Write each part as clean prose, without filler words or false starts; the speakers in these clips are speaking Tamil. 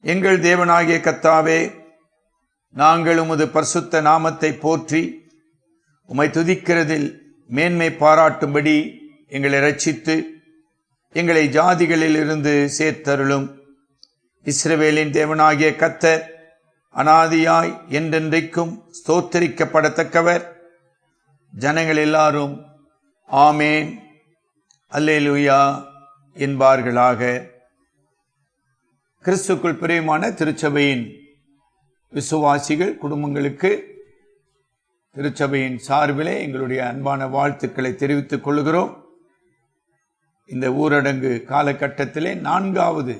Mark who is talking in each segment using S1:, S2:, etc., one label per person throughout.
S1: எங்கள் தேவனாகிய கர்த்தாவே, நாங்கள் உமது பரிசுத்த நாமத்தை போற்றி உம்மை துதிக்கிறதில் மேன்மை பாராட்டும்படி எங்களை இரட்சித்து எங்களை ஜாதிகளில் இருந்து சேர்த்தருளும். இஸ்ரவேலின் தேவனாகிய கர்த்தர் அனாதியாய் என்றென்றைக்கும் ஸ்தோத்தரிக்கப்படத்தக்கவர். ஜனங்கள் எல்லாரும் ஆமேன் அல்லேலூயா என்பார்களாக. கிறிஸ்துக்குள் பிரியமான திருச்சபையின் விசுவாசிகள் குடும்பங்களுக்கு திருச்சபையின் சார்பிலே எங்களுடைய அன்பான வாழ்த்துக்களை தெரிவித்துக் கொள்கிறோம். இந்த ஊரடங்கு காலகட்டத்திலே 4வது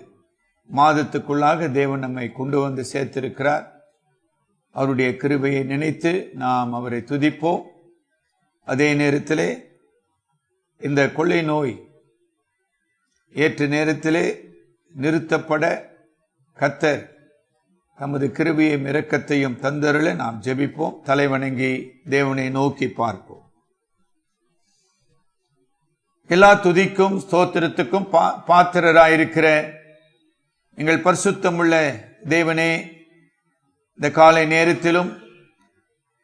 S1: மாதத்துக்குள்ளாக தேவன் நம்மை கொண்டு வந்து சேர்த்திருக்கிறார். அவருடைய கிருபையை நினைத்து நாம் அவரை துதிப்போம். அதே நேரத்திலே இந்த கொள்ளை நோய் ஏற்ற நேரத்திலே நிறுத்தப்பட கர்த்தர் தமது கிருபையும் இரக்கத்தையும் தந்தருள நாம் ஜெபிப்போம். தலைவணங்கி தேவனை நோக்கி பார்ப்போம். எல்லா துதிக்கும் ஸ்தோத்திரத்துக்கும் பாத்திரராயிருக்கிற எங்கள் பரிசுத்தமுள்ள தேவனே, இந்த காலை நேரத்திலும்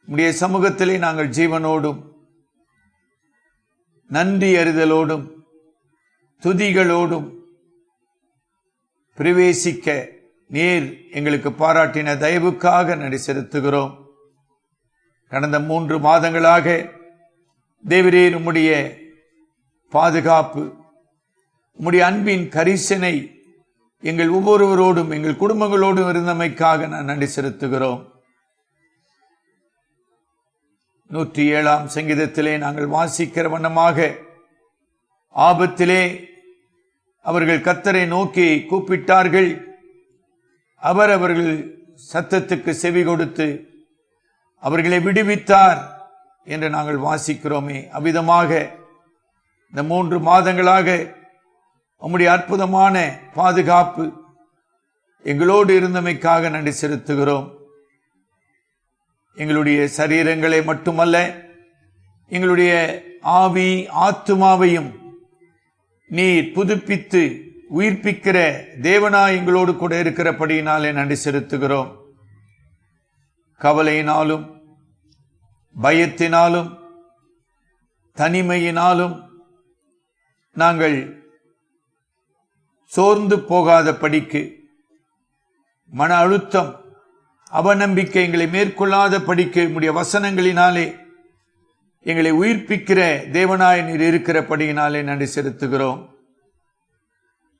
S1: உம்முடைய சமூகத்திலே நாங்கள் ஜீவனோடும் நன்றி அறிதலோடும் துதிகளோடும் பிரவேசிக்க நீர் எங்களுக்கு பாராட்டின தயவுக்காக நன்றி செலுத்துகிறோம். கடந்த 3 மாதங்களாக தேவரீர் உம்முடைய பாதுகாப்பு, உம்முடைய அன்பின் கரிசனை எங்கள் ஒவ்வொருவரோடும் எங்கள் குடும்பங்களோடும் இருந்தமைக்காக நான் நன்றி செலுத்துகிறோம். 107ஆம் சங்கீதத்திலே நாங்கள் வாசிக்கிற வண்ணமாக, ஆபத்திலே அவர்கள் கர்த்தரை நோக்கி கூப்பிட்டார்கள், அவர் அவர்கள் சத்தத்துக்கு செவி கொடுத்து அவர்களை விடுவித்தார் என்று நாங்கள் வாசிக்கிறோமே. அவ்விதமாக இந்த 3 மாதங்களாக உம்முடைய அற்புதமான பாதுகாப்பு எங்களோடு இருந்தமைக்காக நன்றி செலுத்துகிறோம். எங்களுடைய சரீரங்களை மட்டுமல்ல, எங்களுடைய ஆவி ஆத்துமாவையும் நீர் புதுப்பித்து உயிர்ப்பிக்கிற தேவனாய் எங்களோடு கூட இருக்கிறபடியினாலே நன்றி செலுத்துகிறோம். கவலையினாலும் பயத்தினாலும் தனிமையினாலும் நாங்கள் சோர்ந்து போகாத படிக்கு, மன அழுத்தம் அவநம்பிக்கை எங்களை மேற்கொள்ளாத படிக்கு உம்முடைய வசனங்களினாலே எங்களை உயிர்ப்பிக்கிற தேவனாய் நீர் இருக்கிறபடியினாலே நன்றி செலுத்துகிறோம்.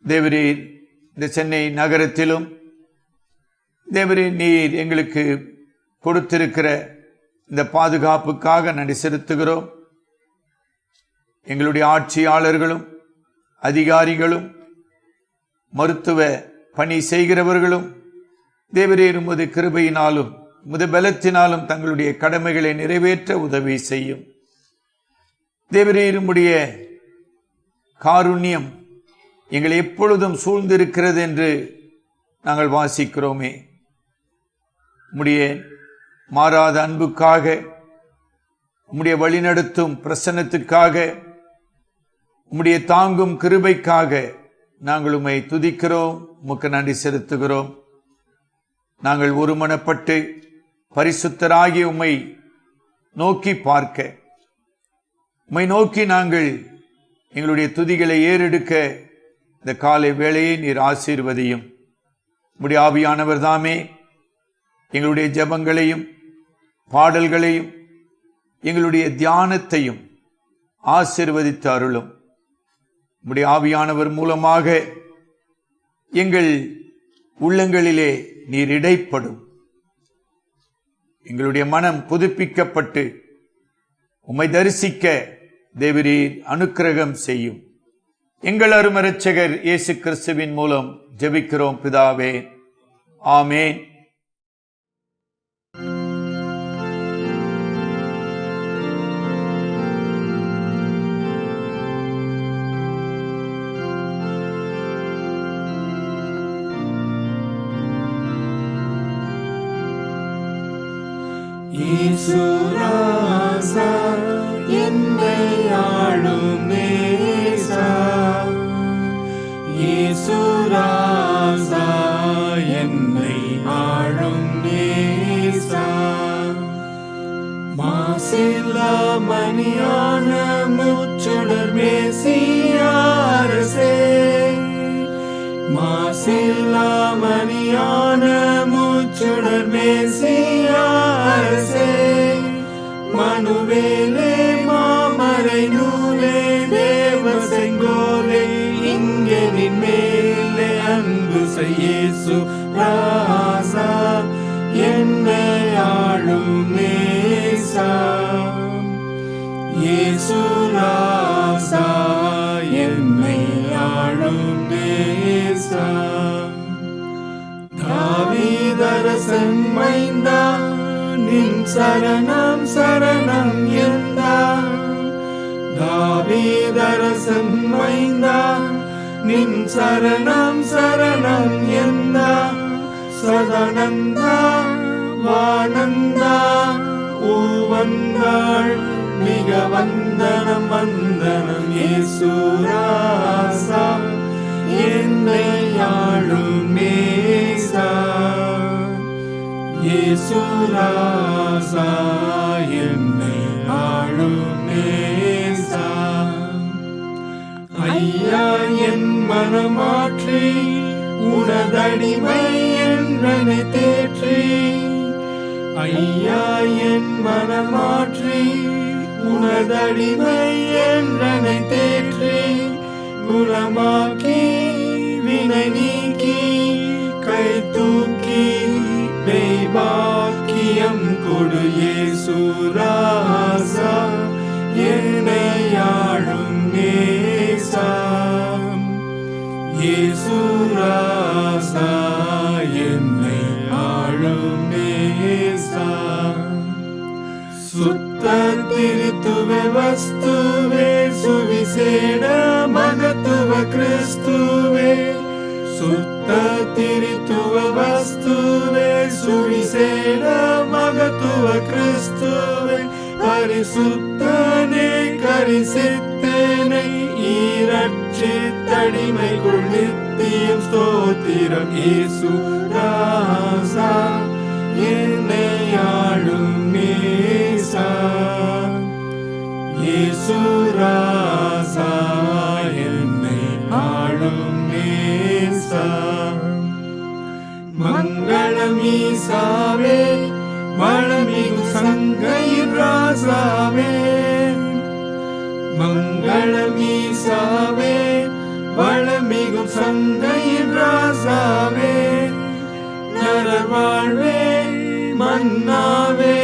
S1: தேவரீர் இந்த சென்னை நகரத்திலும் தேவரீர் நீர் எங்களுக்கு கொடுத்திருக்கிற இந்த பாதுகாப்புக்காக நன்றி செலுத்துகிறோம். எங்களுடைய ஆட்சியாளர்களும் அதிகாரிகளும் மருத்துவ பணி செய்கிறவர்களும் தேவரீர் உமது கிருபையினாலும் உமது பலத்தினாலும் தங்களுடைய கடமைகளை நிறைவேற்ற உதவி செய்யும். தேவரீர் உம்முடைய காருண்யம் எங்களை எப்பொழுதும் சூழ்ந்திருக்கிறது என்று நாங்கள் வாசிக்கிறோமே. உம்முடைய மாறாத அன்புக்காக, உம்முடைய வழிநடத்தும் பிரசன்னத்துக்காக, உம்முடைய தாங்கும் கிருபைக்காக நாங்கள் உம்மை துதிக்கிறோம், உமக்கு நன்றி செலுத்துகிறோம். நாங்கள் ஒருமனப்பட்டு பரிசுத்தராகி உம்மை நோக்கி பார்க்க, உம்மை நோக்கி நாங்கள் எங்களுடைய துதிகளை ஏறெடுக்க இந்த காலை வேளையை நீர் ஆசீர்வதியும். உம்முடைய ஆவியானவர் தாமே எங்களுடைய ஜெபங்களையும் பாடல்களையும் எங்களுடைய தியானத்தையும் ஆசீர்வதித்து அருளும். உம்முடைய ஆவியானவர் மூலமாக எங்கள் உள்ளங்களிலே நீர் இடைப்படும். எங்களுடைய மனம் புதுப்பிக்கப்பட்டு உம்மை தரிசிக்க தேவரீர் அனுக்கிரகம் செய்யும். எங்கள் அருமை இரட்சகர் இயேசு கிறிஸ்துவின் மூலம் ஜெபிக்கிறோம் பிதாவே, ஆமேன்.
S2: ஈசுராசா என்னை ஆளும் நேசா, ஈசுராசா மணியான முச்சுடர் மேசியா அரசே, மாசில்லா மணியான முச்சுடர் மேசியா அரசே, மனுவேலே மாமரை நூலே தேவ செங்கோலே, இங்கே நின் மேலே அன்பு செய்யேசு ராசா, என்னை ஆளும் நேசா. இயேசு ராசா, என்னை ஆளும் நேசா. தாவீதரசன் மைந்தா, நின் சரணம் சரணம் எந்தா. தாவீதரசன் மைந்தா, நின் சரணம் சரணம் எந்தா. சதானந்தா வானந்தா ஊவந்தாள், மிக வந்தனம் வந்தனம் இயேசு ராசா, என்னை ஆளும் நேசா. இயேசு ராசா, என்னை ஆளும் நேசா. ஐயா என் மனமாற்றி, உனதடிமை என்றனை தேற்றி. ஐயா என் மனமாற்றி, உனதடிமை என்றனை தேற்றி. குணமாக்கி வினை நீக்கி, கை தூக்கி மெய்பாக்கியம் கொடு இயேசு ராசா, என்னை ஆளும் நேசா. இயேசு ராசா, என்னை ஆளும் நேசா. சுத்த திருத்துவ வஸ்துவே, சுவிசேட மகத்துவ கிறிஸ்துவே. சுத்த திருத்துவ வஸ்துவே, சுவிசேட மகத்துவ கிறிஸ்துவே. பரிசுத்தனே கரிசித்தனை, ஈரட்சித்தடிமைக்குள் நித்தியம் ஸ்தோத்திரம் இயேசு ராசா, என்னை ஆளும் நேசா. இயேசு ராசா, என்னை ஆளும் நேசா. மங்களம் ஈசாவே, வளமிகு சங்கையின் ராசாவே. மங்களம் ஈசாவே, வளமிகு சங்கையின் ராசாவே. நரர் வாழ்வே, மன்னாவே,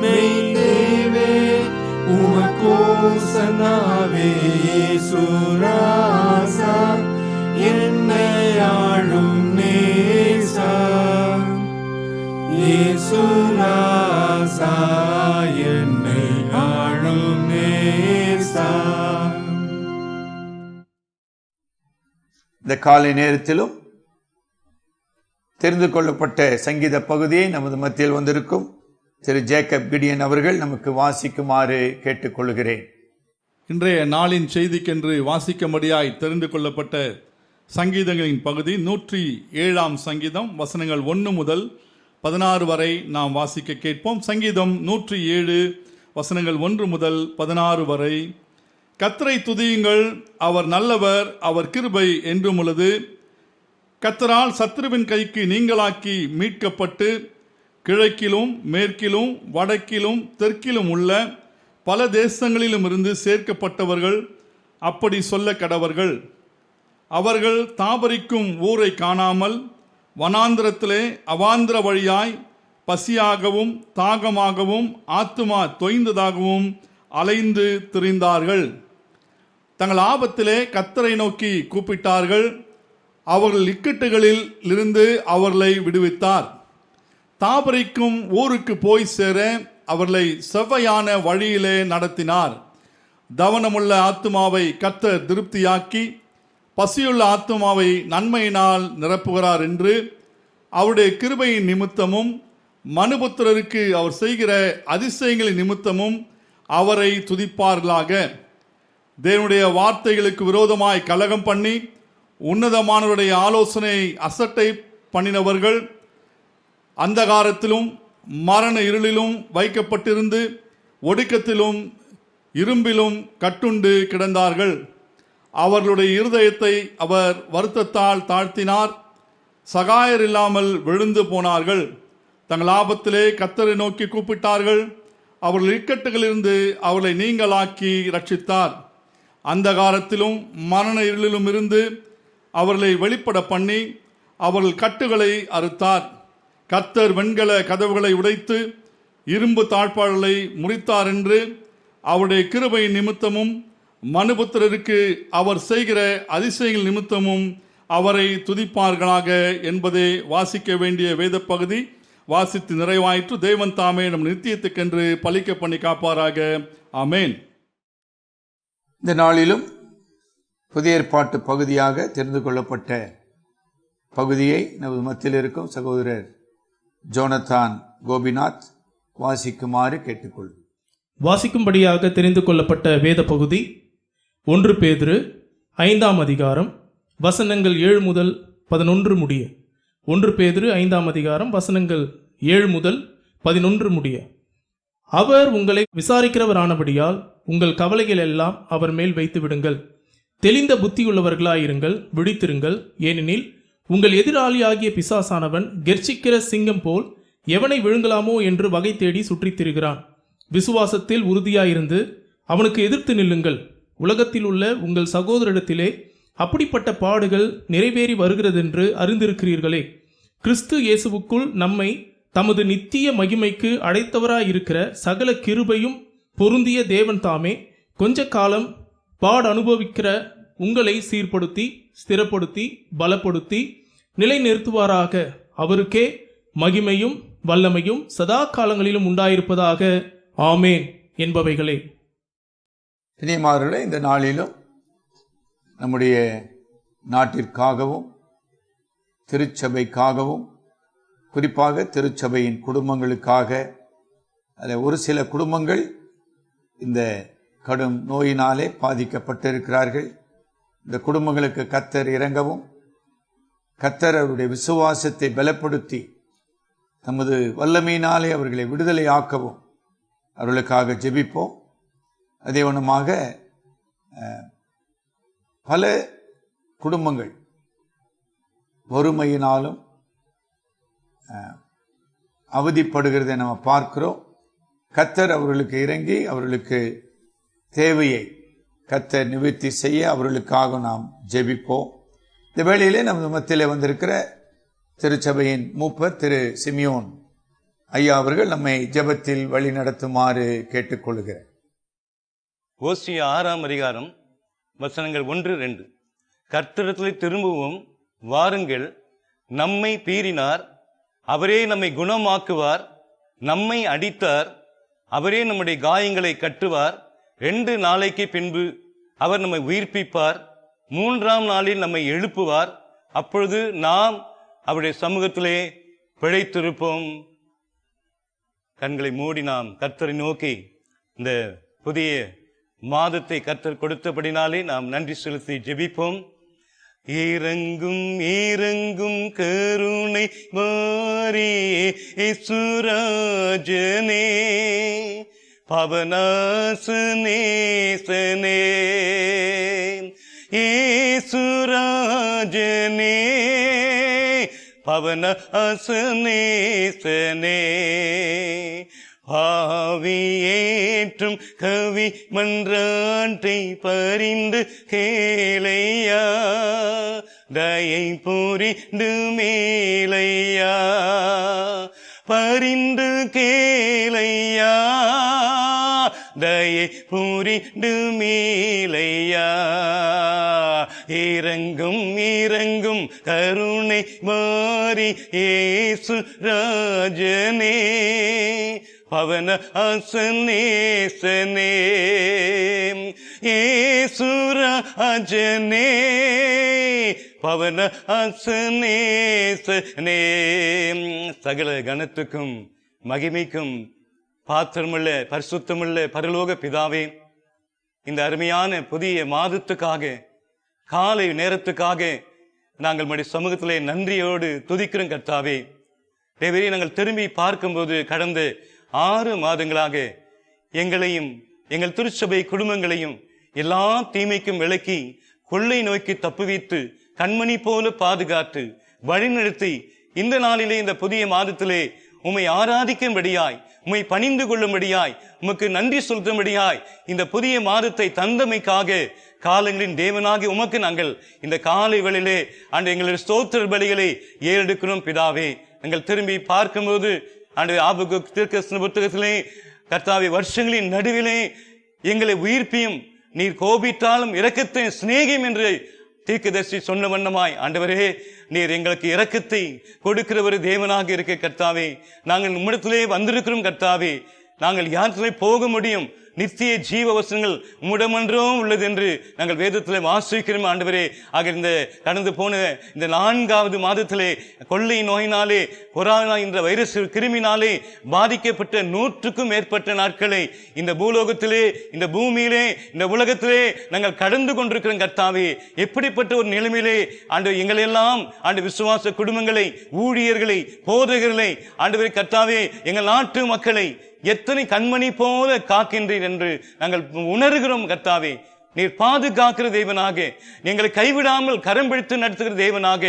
S2: மெய் தேவே, உமக்கோசனாவே இயேசு ராசா, என்னை ஆளும் நேசா. இயேசு ராசா, என்னை ஆளும் நேசா.
S1: இந்த காலை நேரத்திலும் தெரிந்து கொள்ளப்பட்ட சங்கீத பகுதியை நமது மத்தியில் வந்திருக்கும் திரு ஜேக்கப் கிடியன் அவர்கள் நமக்கு வாசிக்குமாறு கேட்டுக்கொள்கிறேன்.
S3: இன்றைய நாளின் செய்திக்கென்று வாசிக்கும்படியாய் தெரிந்து கொள்ளப்பட்ட சங்கீதங்களின் பகுதி 107ஆம் சங்கீதம், வசனங்கள் 1 முதல் 16 வரை நாம் வாசிக்க கேட்போம். சங்கீதம் 107 வசனங்கள் 1 முதல் 16 வரை. கர்த்தரை துதியுங்கள், அவர் நல்லவர், அவர் கிருபை என்றும் உள்ளது. கர்த்தரால் சத்துருவின் கைக்கு நீங்களாக்கி மீட்கப்பட்டு, கிழக்கிலும் மேற்கிலும் வடக்கிலும் தெற்கிலும் உள்ள பல தேசங்களிலும் இருந்து சேர்க்கப்பட்டவர்கள் அப்படி சொல்ல கடவர்கள். அவர்கள் தாபரிக்கும் ஊரை காணாமல் வனாந்திரத்திலே அவாந்திர வழியாய் பசியாகவும் தாகமாகவும் ஆத்துமா தொய்ந்ததாகவும் அலைந்து திரிந்தார்கள். தங்கள் ஆபத்திலே கர்த்தரை நோக்கி கூப்பிட்டார்கள். அவர்கள் இக்கட்டுகளில் இருந்து அவர்களை விடுவித்தார். தாபரிக்கும் ஊருக்கு போய் சேர அவர்களை செவ்வையான வழியிலே நடத்தினார். தவனமுள்ள ஆத்துமாவை கர்த்தர் திருப்தியாக்கி, பசியுள்ள ஆத்துமாவை நன்மையினால் நிரப்புகிறார் என்று அவருடைய கிருபையின் நிமித்தமும் மனுபுத்திரருக்கு அவர் செய்கிற அதிசயங்களின் நிமித்தமும் அவரை துதிப்பார்களாக. தேவனுடைய வார்த்தைகளுக்கு விரோதமாய் கலகம் பண்ணி உன்னதமானவருடைய ஆலோசனை அசட்டை பண்ணினவர்கள் அந்தகாரத்திலும் மரண இருளிலும் வைக்கப்பட்டிருந்து ஒடுக்கத்திலும் இரும்பிலும் கட்டுண்டு கிடந்தார்கள். அவர்களுடைய இருதயத்தை அவர் வருத்தத்தால் தாழ்த்தினார். சகாயர் இல்லாமல் விழுந்து போனார்கள். தங்கள் ஆபத்திலே கர்த்தரை நோக்கி கூப்பிட்டார்கள். அவர்கள் இக்கட்டுகளிலிருந்து அவர்களை நீங்களாக்கி ரட்சித்தார். அந்தகாரத்திலும் மரண இருளிலும் இருந்து அவர்களை வெளிப்பட பண்ணி அவர்கள் கட்டுகளை அறுத்தார். கர்த்தர் வெண்கல கதவுகளை உடைத்து இரும்பு தாழ்பாள்களை முறித்தார் என்று அவருடைய கிருபை நிமித்தமும் மனுபுத்திரருக்கு அவர் செய்கிற அதிசயங்கள் நிமித்தமும் அவரை துதிப்பார்களாக என்பதை வாசிக்க வேண்டிய வேத பகுதி வாசித்து நிறைவாயிற்று. தேவன் தாமே நம் நித்தியத்துக்கென்று பலிக்க பண்ணி காப்பாராக. ஆமேன்.
S1: இந்த நாளிலும் புதிய ஏற்பாட்டு பகுதியாக தெரிந்து கொள்ளப்பட்ட பகுதியை நமது மத்தியில் இருக்கும் சகோதரர் ஜோனத்தான் கோபிநாத் வாசிக்குமாறு கேட்டுக்கொள்வோம்.
S4: வாசிக்கும்படியாக தெரிந்து கொள்ளப்பட்ட வேத பகுதி 1 பேதுரு 5ஆம் அதிகாரம் வசனங்கள் 7 முதல் 11 முடிய. 1 பேதுரு 5ஆம் அதிகாரம் வசனங்கள் 7 முதல் 11 முடிய. அவர் உங்களை விசாரிக்கிறவரானபடியால் உங்கள் கவலைகள் எல்லாம் அவர் மேல் வைத்து விடுங்கள். தெளிந்த புத்தியுள்ளவர்களாயிருங்கள், விழித்திருங்கள். ஏனெனில் உங்கள் எதிராளியாகிய பிசாசானவன் கெர்ச்சிக்கிற சிங்கம் போல் எவனை விழுங்கலாமோ என்று வகை தேடி சுற்றித் திரிகிறான். விசுவாசத்தில் உறுதியாயிருந்து அவனுக்கு எதிர்த்து நில்லுங்கள். உலகத்தில் உள்ள உங்கள் சகோதரிடத்திலே அப்படிப்பட்ட பாடுகள் நிறைவேறி வருகிறதென்று அறிந்திருக்கிறீர்களே. கிறிஸ்து இயேசுவுக்குள் நம்மை தமது நித்திய மகிமைக்கு அழைத்தவராயிருக்கிற சகல கிருபையும் பொருந்திய தேவன் தாமே கொஞ்ச காலம் பாடு அனுபவிக்கிற உங்களை சீர்படுத்தி ஸ்திரப்படுத்தி பலப்படுத்தி நிலைநிறுத்துவாராக. அவருக்கே மகிமையும் வல்லமையும் சதா காலங்களிலும் உண்டாயிருப்பதாக. ஆமேன் என்பவைகளே.
S1: பிரியமானவர்களே, இந்த நாளிலும் நம்முடைய நாட்டிற்காகவும் திருச்சபைக்காகவும் குறிப்பாக திருச்சபையின் குடும்பங்களுக்காக, அதில் ஒரு சில குடும்பங்கள் இந்த கடும் நோயினாலே பாதிக்கப்பட்டிருக்கிறார்கள். இந்த குடும்பங்களுக்கு கர்த்தர் இறங்கவும், கர்த்தர் அவருடைய விசுவாசத்தை பலப்படுத்தி தமது வல்லமையினாலே அவர்களை விடுதலை ஆக்கவும் அவர்களுக்காக ஜெபிப்போம். அதே வண்ணமாக பல குடும்பங்கள் வறுமையினாலும் அவதிப்படுகிறதை நம்ம பார்க்கிறோம். கர்த்தர் அவர்களுக்கு இறங்கி அவர்களுக்கு தேவையை கர்த்தர் நிவர்த்தி செய்ய அவர்களுக்காக நாம் ஜெபிப்போம். இந்த வேளையிலே நமது மத்தியிலே வந்திருக்கிற திருச்சபையின் மூப்பர் திரு சிமியோன் ஐயா அவர்கள் நம்மை ஜெபத்தில் வழி நடத்துமாறு கேட்டுக்கொள்கிறேன்.
S5: ஓசியா 6ஆம் அதிகாரம் வசனங்கள் 1-2. கர்த்தரிடத்தில் திரும்பவும் வாருங்கள், நம்மை பீறினார், அவரே நம்மை குணமாக்குவார். நம்மை அடித்தார், அவரே நம்முடைய காயங்களை கட்டுவார். 2 நாளைக்கு பின்பு அவர் நம்மை உயிர்ப்பிப்பார். 3ஆம் நாளில் நம்மை எழுப்புவார். அப்பொழுது நாம் அவருடைய சமூகத்திலே பிழைத்திருப்போம். கண்களை மூடி நாம் கர்த்தரை நோக்கி இந்த புதிய மாதத்தை கர்த்தர் கொடுத்தபடினாலே நாம் நன்றி செலுத்தி ஜெபிப்போம். இறங்கும் இறங்கும் கருணை மாரியே சுராஜனே, பவனாசனேசனே, ஏசுராஜனே, பவனாசனேசனே, பாவியேற்றும் கவி மன்றாட்டை பரிந்து கேளையா, தயை புரிந்து மேலையா, பரிந்து கேளையா, தயை புரிந்து மேலையா. இறங்கும் இறங்கும் கருணை மாறி ஏசு ராஜனே, பவன அசனேசனே, ஏசுராஜனே, பவன அசனேசனே. சகல கனத்துக்கும் மகிமைக்கும் பாத்திரமுள்ள பரிசுத்தமுள்ள பரலோக பிதாவே, இந்த அருமையான புதிய மாதத்துக்காக காலை நேரத்துக்காக நாங்கள் நம்முடைய சமூகத்திலே நன்றியோடு துதிக்கிறோம் கர்த்தாவே. தேவரே, நாங்கள் திரும்பி பார்க்கும்போது கடந்த 6 மாதங்களாக எங்களையும் எங்கள் திருச்சபை குடும்பங்களையும் எல்லா தீமைக்கும் விலக்கி கொள்ளை நோய்க்கு தப்புவித்து கண்மணி போல பாதுகாத்து வழிநடத்தி இந்த நாளிலே இந்த புதிய மாதத்திலே உம்மை ஆராதிக்கும்படியாய், உம்மை பணிந்து கொள்ளும்படியாய், உமக்கு நன்றி செலுத்தும்படியாய் இந்த புதிய மாதத்தை தந்தமைக்காக காலங்களின் தேவனாகி உமக்கு நாங்கள் இந்த காலை வேளையிலே ஆண்டு எங்களுடைய ஸ்தோத்திர பலிகளை ஏறெடுக்கிறோம் பிதாவே. நாங்கள் திரும்பி பார்க்கும்போது ஆண்டு ஆபகுக் தீர்க்கதரிசன புத்தகத்திலே கர்த்தாவே, வருஷங்களின் நடுவிலே எங்களை உயிர்ப்பியும் நீர் கோபித்தாலும் இரக்கத்தை சிநேகம் என்று தீர்க்கதரிசி சொன்ன வண்ணமாய் ஆண்டவரே, நீர் எங்களுக்கு இரக்கத்தை கொடுக்கிற ஒரு தேவனாக இருக்க கர்த்தாவே, நாங்கள் உம்மிடத்திலே வந்திருக்கிறோம் கர்த்தாவே. நாங்கள் யாத்திரை போக முடியும், நித்திய ஜீவ வசனங்கள் உம்மிடமன்றும் உள்ளது என்று நாங்கள் வேதத்தில் வாசிக்கிறோம் ஆண்டவரே. ஆக இந்த கடந்து போன இந்த 4வது மாதத்திலே கொள்ளை நோயினாலே, கொரோனா என்ற வைரஸ் கிருமினாலே பாதிக்கப்பட்ட 100க்கும் மேற்பட்ட நாட்களை இந்த பூலோகத்திலே, இந்த பூமியிலே, இந்த உலகத்திலே நாங்கள் கடந்து கொண்டிருக்கிறோம் கர்த்தாவே. எப்படிப்பட்ட ஒரு நிலைமையிலே ஆண்டு எங்களை எல்லாம் ஆண்டு விசுவாச குடும்பங்களை, ஊழியர்களை, போதகர்களை ஆண்டவரே கர்த்தாவே, எங்கள் நாட்டு மக்களை எத்தனை கண்மணி போல காக்கின்றீர் என்று நாங்கள் உணர்கிறோம் கர்த்தாவே. நீர் பாதுகாக்கிற தேவனாக, எங்களை கைவிடாமல் கரம் பிடித்து நடத்துகிற தேவனாக,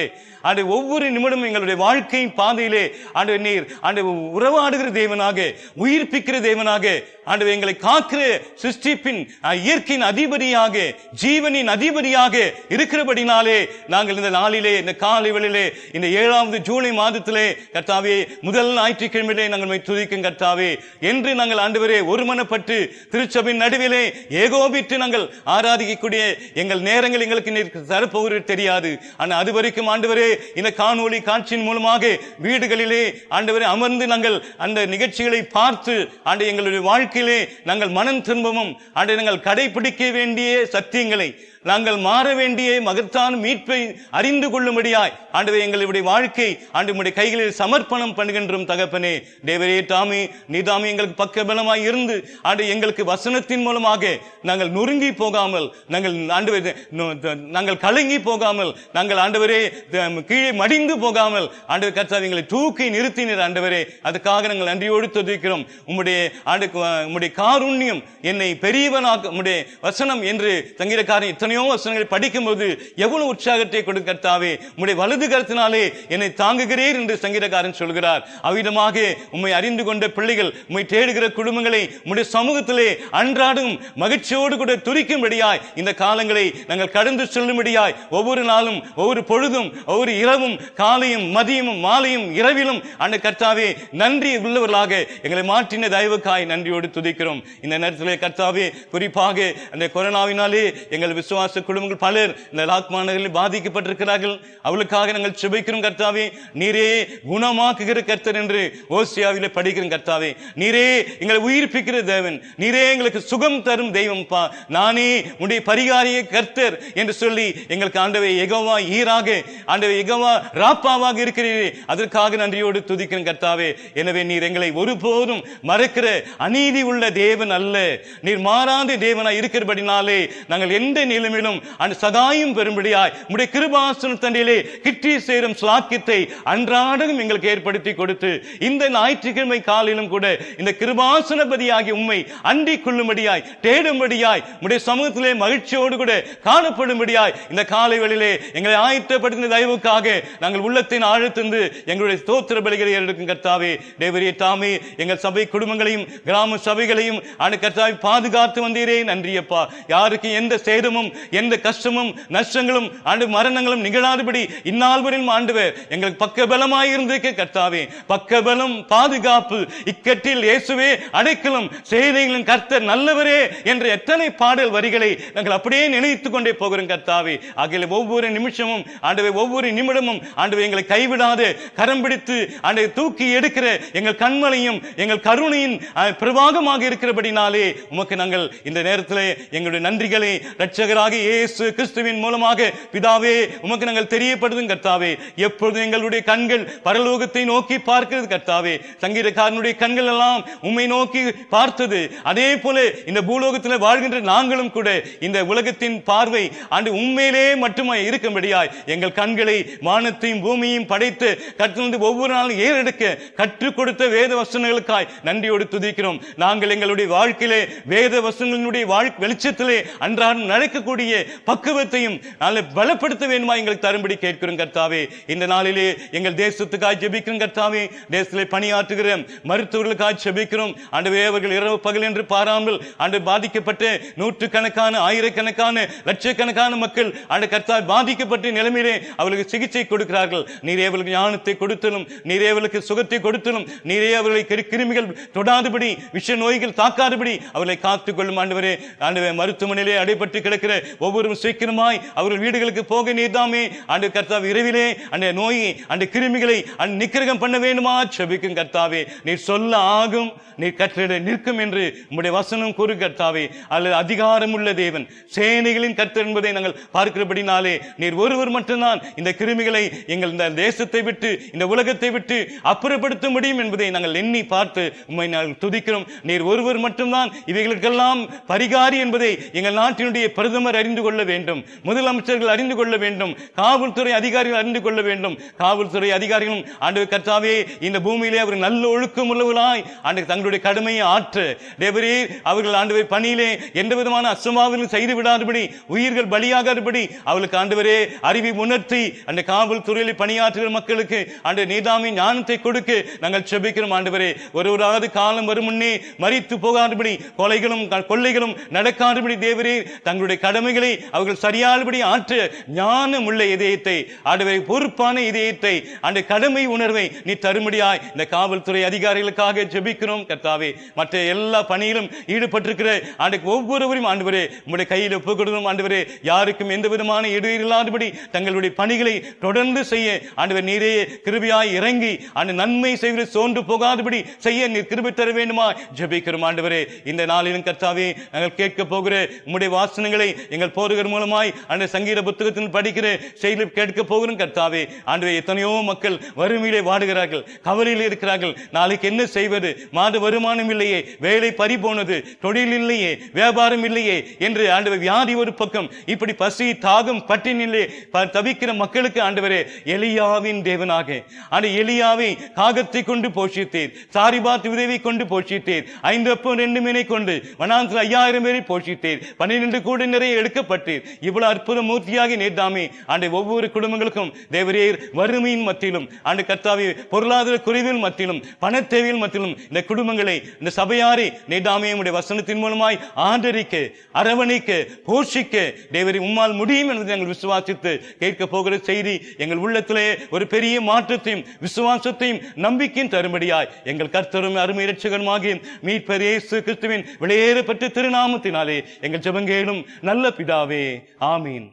S5: ஆண்டு ஒவ்வொரு நிமிடமும் எங்களுடைய வாழ்க்கையின் பாதையிலே ஆண்டு நீர் ஆண்டு உறவாடுகிற தேவனாக, உயிர்ப்பிக்கிற தேவனாக, ஆண்டு எங்களை காக்கிற சிருஷ்டிப்பின் இயற்கையின் அதிபதியாக, ஜீவனின் அதிபதியாக இருக்கிறபடினாலே நாங்கள் இந்த நாளிலே, இந்த காலை வேளையிலே, இந்த 7வது ஜூலை மாதத்திலே கர்த்தாவே, முதல் ஞாயிற்றுக்கிழமையிலே நாங்கள் துதிக்கும் கர்த்தாவே என்று நாங்கள் ஆண்டவரே ஒருமனப்பட்டு திருச்சபையின் நடுவிலே ஏகோபித்து நாங்கள் ஆராதிக்கக்கூடிய எங்கள் நேரங்கள் எங்களுக்கு நீர் தரப்போகிறது தெரியாது. ஆனால் அது வரைக்கும் ஆண்டவரே, இந்த காணொளி காட்சியின் மூலமாக வீடுகளிலே ஆண்டவரே அமர்ந்து நாங்கள் அந்த நிகழ்ச்சிகளை பார்த்து ஆண்டு எங்களுடைய வாழ்க்கையிலே நாங்கள் மனம் திரும்பவும் ஆண்டு நாங்கள் கடைபிடிக்க வேண்டிய சத்தியங்களை, நாங்கள் மாற வேண்டிய மகத்தான மீட்பை அறிந்து கொள்ளும்படியாய் ஆண்டவே எங்களுடைய வாழ்க்கை ஆண்டு உம்முடைய கைகளில் சமர்ப்பணம் பண்ணுகின்றோம் தகப்பனே. தேவரே தாமே, நீதாமே எங்களுக்கு பக்கபலமாய் இருந்து ஆண்டு எங்களுக்கு வசனத்தின் மூலமாக நாங்கள் நொறுங்கி போகாமல், நாங்கள் கலங்கி போகாமல், நாங்கள் ஆண்டவரே கீழே மடிந்து போகாமல் ஆண்டவர் கர்த்தாவே எங்களை தூக்கி நிறுத்தினீர் ஆண்டவரே. அதுக்காக நாங்கள் நன்றியோடு துதிக்கிறோம். உம்முடைய காருண்யம் என்னை பெரியவனாக, உம்முடைய வசனம் என்று சங்கீதக்காரன் எத்தனையோ வசனங்களை படிக்கும்போது எவ்வளவு உற்சாகத்தை கொடுக்க கர்த்தாவே, உம்முடைய வலது கரத்தினாலே என்னை தாங்குகிறீர் என்று சங்கீதக்காரன் சொல்கிறார். அவ்விதமாக உம்மை அறிந்து கொண்ட பிள்ளைகள், உம்மை தேடுகிற குடும்பங்களை உம்முடைய சமூகத்திலே அன்றாடும் மகிழ்ச்சியோடு கூட துரிக்கும்படியாய் இந்த காலங்களை நாங்கள் கடந்து செல்லும்படியாய் ஒவ்வொரு நாளும், ஒவ்வொரு பொழுதும், ஒவ்வொரு இரவும், காலையும் மதியமும் மாலையும் இரவிலும் அந்த கர்த்தாவே நன்றி உள்ளவர்களாக எங்களை மாற்றின தயவுக்காய் நன்றியோடு துதிக்கிறோம். இந்த நேரத்திலே கர்த்தாவே, குறிப்பாக அந்த கொரோனாவினாலே எங்கள் விசுவாச குடும்பங்கள் பலர் இந்த லாக்மானங்களில் பாதிக்கப்பட்டிருக்கிறார்கள். அவளுக்காக நாங்கள் செபிக்கிறோம் கர்த்தாவே. நீரே குணமாக்குகிற கர்த்தர் என்று ஓசியாவிலே படிக்கிறோம் கர்த்தாவே. நீரே எங்களை உயிர்ப்பிக்கிற தேவன், நீரே எங்களுக்கு சுகம் தரும் தெய்வம் பா, நானே உடைய பரிகாரிய கர்த்தர் என்று சொல்லி எங்களுக்கு ஆண்டவே யெகோவா ஈராக, ஆண்டவே யெகோவா ராப்பாவாக இருக்கிறீரே, அதற்காக நன்றியோடு துதிக்கிறேன் கர்த்தாவே. எனவே நீர் எங்களை ஒருபோதும் மறக்கிற அநீதி உள்ள தேவன் அல்ல, நீர் மாறாத தேவனாய் இருக்கிறபடினாலே நாங்கள் எந்த நிலைமையிலும் அந்த சகாயம் பெறும்படியாய் உம்முடைய கிருபாசன தண்டையிலே கிட்டி சேரும் ஸ்லாக்கியத்தை அன்றாடம் எங்களுக்கு ஏற்படுத்தி கொடுத்து இந்த ஞாயிற்றுக்கிழமை காலையிலும் கூட இந்த கிருபாசனபதியாகி உம்மை அண்டிக் கொள்ளும்படியாய், தேடும்படியாய், உம்முடைய சமூகத்திலே மகிழ்ச்சியோடு கூட காணப்படும்படியாய் இந்த காலை வேளையிலே எங்களை ஆயத்தப்படுத்தின தயவுக்காக நாங்கள் உள்ளத்தின் ஆழத்திலிருந்து எங்களுடைய ஸ்தோத்திர பலிகளை எடுக்கும் கர்த்தாவே. தேவரே தாமே, எங்கள் சபை குடும்பங்களையும் கிராம சபைகளையும் ஆண்டு கர்த்தாவை பாதுகாத்து வந்தீரே, நன்றியப்பா. யாருக்கு எந்த சேதமும், எந்த கஷ்டமும், நஷ்டங்களும், ஆண்டு மரணங்களும் நிகழாதபடி இந்நாள் வரையும் ஆண்டவர் எங்களுக்கு பக்கபலமாய் இருந்திருக்க கர்த்தாவே. பக்கபலம், பாதுகாப்பு, இக்கட்டில் இயேசுவே அடைக்கலம், செய்திகளின் கர்த்தர் நல்லவரே என்ற எத்தனை பாடல் வரிகளை நாங்கள் அப்படியே நினைத்துக் கொண்டே போகிறோம் கர்த்தாவே. ஆகிய ஒவ்வொரு நிமிஷமும் ஆண்டவே, ஒவ்வொரு நிமிடமும் ஆண்டவே எங்களை கைவிடாது கரம் பிடித்து ஆண்டவை தூக்கி எடுக்கிற எங்கள் கண்மலையும் எங்கள் கருணையின் பிரவாகமாக இருக்கிறபடினாலே உமக்கு நாங்கள் இந்த நேரத்தில் எங்களுடைய நன்றிகளை இரட்சகராக ஆண்டவராகிய இயேசு கிறிஸ்துவின் மூலமாக பிதாவே உமக்கு நாங்கள் தெரியப்படுதும் கர்த்தாவே. எப்பொழுதும் எங்களுடைய கண்கள் பரலோகத்தை நோக்கி பார்க்கிறது கர்த்தாவே. சங்கீதக்காரனுடைய கண்கள் எல்லாம் உம்மை நோக்கி பார்த்தது. அதே போல இந்த பூலோகத்தில் வாழ்கின்ற நாங்களும் கூட இந்த உலகத்தின் பார்வை ஆண்டு உண்மையிலே மட்டுமே இருக்கும்படியாய் எங்கள் கண்களை வானத்தையும் பூமியையும் படைத்து கற்று ஒவ்வொரு நாளும் ஏறெடுக்க கற்றுக் கொடுத்த வேத வசனங்களுக்காய் நன்றியோடு துதிக்கிறோம். நாங்கள் எங்களுடைய வாழ்க்கையிலே வேத வசனங்களுடைய வெளிச்சத்திலே அன்றாடம் நடக்கக்கூடிய பக்குவத்தையும் பலப்படுத்த வேண்டுமா எங்களுக்கு தரும்படி கேட்கிறோம் கர்த்தாவே. இந்த நாளிலே எங்கள் தேசத்துக்காக ஜெபிக்கிறோம் கர்த்தாவே. தேசத்திலே பணியாற்றுகிற மருத்துவர்களுக்காக ஜெபிக்கிறோம் ஆண்டவரே. அவர்கள் இரவு பகல் என்று பாராமல் ஆண்டு பாதிக்கப்பட்ட நூற்றுக்கணக்கான ஆயிரக்கணக்கான லட்சக்கணக்கான மக்கள் ஆண்டு கர்த்தாவே பாதிக்கப்பட்ட நிலைமையிலே அவர்களுக்கு சிகிச்சை கொடுக்கிறார்கள். நீரே அவர்களுக்கு ஞானத்தை கொடுத்தலும், நீரே அவர்களுக்கு சுகத்தை கொடுத்தலும், நீரே அவர்களை கிருமிகள் தொடாதபடி விஷ நோய்கள் தாக்காதபடி அவர்களை காத்துக் கொள்ளும் ஆண்டவரே. ஆண்டவரே மருத்துவமனையிலே அடைபட்டு கிடக்கிற ஒவ்வொரு சீக்கிரமாய் அவர்கள் வீடுகளுக்கு போக நீர்தாமே ஆண்டு கர்த்தாவே. இரவிலே அந்த நோயை அந்த கிருமிகளை நிக்கிரகம் பண்ண வேண்டுமா ஜெபிக்கும் கர்த்தாவே. நீர் சொல்ல ஆகும், நீர் கற்றிட நிற்கும் என்று உம்முடைய வசனம் கூறு கர்த்தாவே. அல்லது அதிகாரம் உள்ள தேவன், சேனைகளின் கர்த்தர் என்பதை நாங்கள் பார்க்கிறபடினாலே நீர் ஒருவர் மட்டும்தான் இந்த கிருமிகளை எங்கள் இந்த தேசத்தை விட்டு இந்த உலகத்தை விட்டு அப்புறப்படுத்த முடியும் என்பதை நாங்கள் எண்ணி பார்த்து உம்மை நாங்கள் துதிக்கிறோம். நீர் ஒருவர் மட்டும்தான் இவைகளுக்கெல்லாம் பரிகாரி என்பதை எங்கள் நாட்டினுடைய பிரதமர் அறிந்து கொள்ள வேண்டும், முதலமைச்சர்கள் அறிந்து கொள்ள வேண்டும், காவல்துறை அதிகாரிகள் அறிந்து கொள்ள வேண்டும். காவல்துறை அதிகாரிகளும் ஆண்டு கர்த்தாவே இந்த பூமியிலே அவர் நல்ல ஒழுக்கம் உள்ளவர்களாய் ஆண்டு தங்களுடைய கடமையை ஆற்ற தேவரே அவர்கள் ஆண்டு பணியிலே எந்த விதமான அசம்பாவிலும் செய்து விடாதபடி, உயிர்கள் பலியாகாதபடி அவர்களுக்கு ஆண்டவரே அறிவை உணர்த்தி அந்த காவல்துறையில் பணியாற்றுகிற மக்களுக்கு ஆண்டு நீதாமி ஞானத்தை கொடுக்க நாங்கள் ஜெபிக்கிறோம் ஆண்டவரே. ஒருவராவது காலம் வரும் முன்னே மரித்து போகாதபடி, கொலைகளும் கொள்ளைகளும் நடக்காதபடி தேவரே தங்களுடைய கடமைகளை அவர்கள் சரியானபடி ஆற்ற ஞானம் உள்ள இதயத்தை ஆண்டவரை, பொறுப்பான இதயத்தை அந்த கடமை உணர்வை நீ தரும்படியாய் இந்த காவல்துறை அதிகாரிகளுக்காக ஜெபிக்கிறோம் கர்த்தாவே. மற்ற எல்லா பணியிலும் ஈடுபட்டிருக்கிற ஆண்டுக்கு ஒவ்வொருவரையும் ஆண்டவரே உங்களுடைய கையில் ஒப்புக்கொடுக்கிறோம் ஆண்டவரே. யாருக்கும் எந்த விதமான இடையூறு இல்லாதபடி தங்களுடைய பணிகளை தொடர்ந்து செய்ய ஆண்டவர் நீரே கிருபையாய் இறங்கி அந்த நன்மை செய்வது சோர்ந்து போகாதபடி செய்ய நீர் கிருபை தர வேண்டுமா ஜெபிக்கிறோம் ஆண்டவரே. இந்த நாளிலும் கர்த்தாவே நாங்கள் கேட்க போகிற உம்முடைய வாசனங்களை எங்கள் போதகர் மூலமாய் அந்த சங்கீத புத்தகத்தில் படிக்கிற செய்தி கேட்க போகிறோம் கர்த்தாவே. ஆண்டவரே எத்தனையோ மக்கள் வறுமையிலே வாடுகிறார்கள், கவலையில் இருக்கிறார்கள். நாளைக்கு என்ன செய்வது, மாத வருமானம் இல்லையே, வேலை பறி போனது, தொழில் இல்லையே, வியாபாரம் இல்லையே என்று ஆண்டவர் வியாதி ஒரு பக்கம், இப்படி பசி தாகம் பட்டினிலே தவிக்கிற மக்களுக்கு ஆண்டவரே எலியாவின் தேவனாக அந்த எலியாவை காகத்தை கொண்டு போஷித்தீர், சாரிபாத் விதவை கொண்டு போஷித்தீர், 5 அப்பம் 2 மீனை கொண்டு வனாந்திர 5000 பேரை போஷித்தீர், 12 கூட நிறைய எடுக்கப்பட்டீர். இவ்வளவு அற்புத மூர்த்தியாக நேர்தாமே ஆண்டு ஒவ்வொரு குடும்பங்களுக்கும் தேவரீர் வறுமையின் மத்தியிலும் ஆண்டு கர்த்தாவே பொருளாதார குறைவில் மத்தியிலும் பண தேவையில் மத்தியிலும் இந்த குடும்பங்களை இந்த சபையாரை நேர்தாமே உடைய வசனத்தின் மூலமாய் ஆதரிக்க அரவணைக்க போஷிக்க தேவரீ உம்மால் முடியும் என்பதை நாங்கள் விசுவாசித்து கேட்க போகிற செய்தி எங்கள் உள்ளத்திலே ஒரு பெரிய மாற்றத்தையும் விசுவாசத்தையும் நம்பிக்கையும் தரும்படியாய் எங்கள் கர்த்தரும் அருமை இரட்சகருமாகிய மீட்பர் இயேசு கிறிஸ்துவின் வெளியேறப்பட்ட திருநாமத்தினாலே எங்கள் ஜெபங்கேளும் நல்ல பிதாவே, ஆமீன்.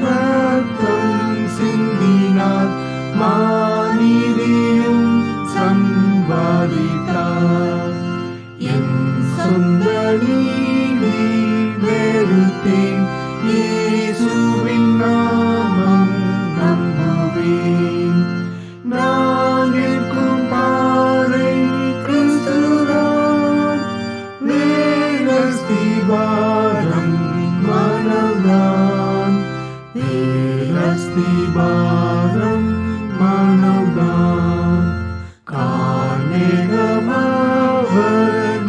S2: ரத்தம் சிந்தினார், மானிதியும் சம்பாதித்தார். என் சொந்த நீதி வெறுத்தேன், இயேசுவின் நாமம் நம்புவேன். நான் இருக்கும் பாறை கிறிஸ்துதான், வேலஸ்திபாரம் மனதான், வேலஸ்திபாரம் மனதான். கார்மேகமாவர்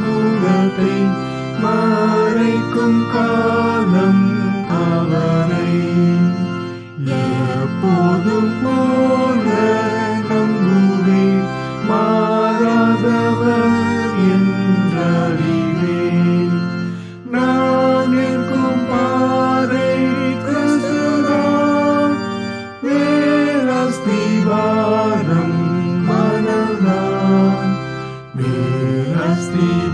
S2: முகத்தை மறைக்கும் காலம் அவரை, எப்போதும் போல நம்புவேன், மாறாதவர் என்றறிவேன். நான் இருக்கும் பாறை கிறிஸ்துதான், வேலஸ்திபாரம் மனதான், வேலஸ்திபாரம்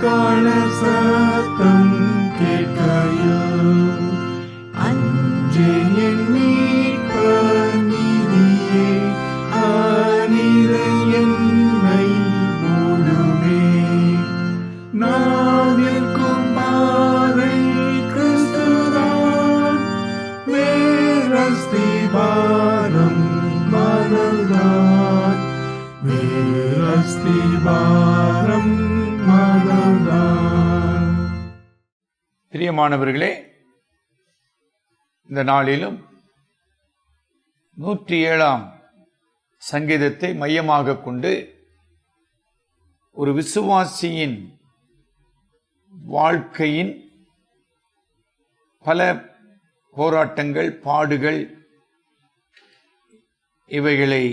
S2: எக்கால சத்தம் கேட்கையில் அஞ்சேன் என் மீட்பர் நீதியே அநீதன் என்னை மூடுமே. நான் நிற்கும் பாறை கிறிஸ்துதான், வேரஸ்திபாரம் மனதான், வேரஸ்திபாரம் மனதான்.
S1: பிரியமானவர்களே, இந்த நாளிலும் 107ஆம் சங்கீதத்தை மையமாக கொண்டு ஒரு விசுவாசியின் வாழ்க்கையின் பல போராட்டங்கள், பாடுகள், இவைகளை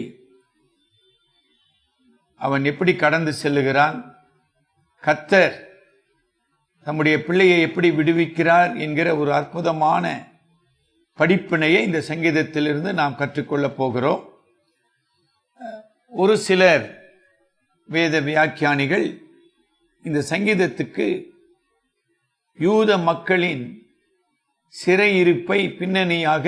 S1: அவன் எப்படி கடந்து செல்லுகிறான், கர்த்தர் நம்முடைய பிள்ளையை எப்படி விடுவிக்கிறார் என்கிற ஒரு அற்புதமான படிப்பினையை இந்த சங்கீதத்திலிருந்து நாம் கற்றுக்கொள்ளப் போகிறோம். ஒரு சிலர் வேத வியாக்கியானிகள் இந்த சங்கீதத்துக்கு யூத மக்களின் சிறையிருப்பை பின்னணியாக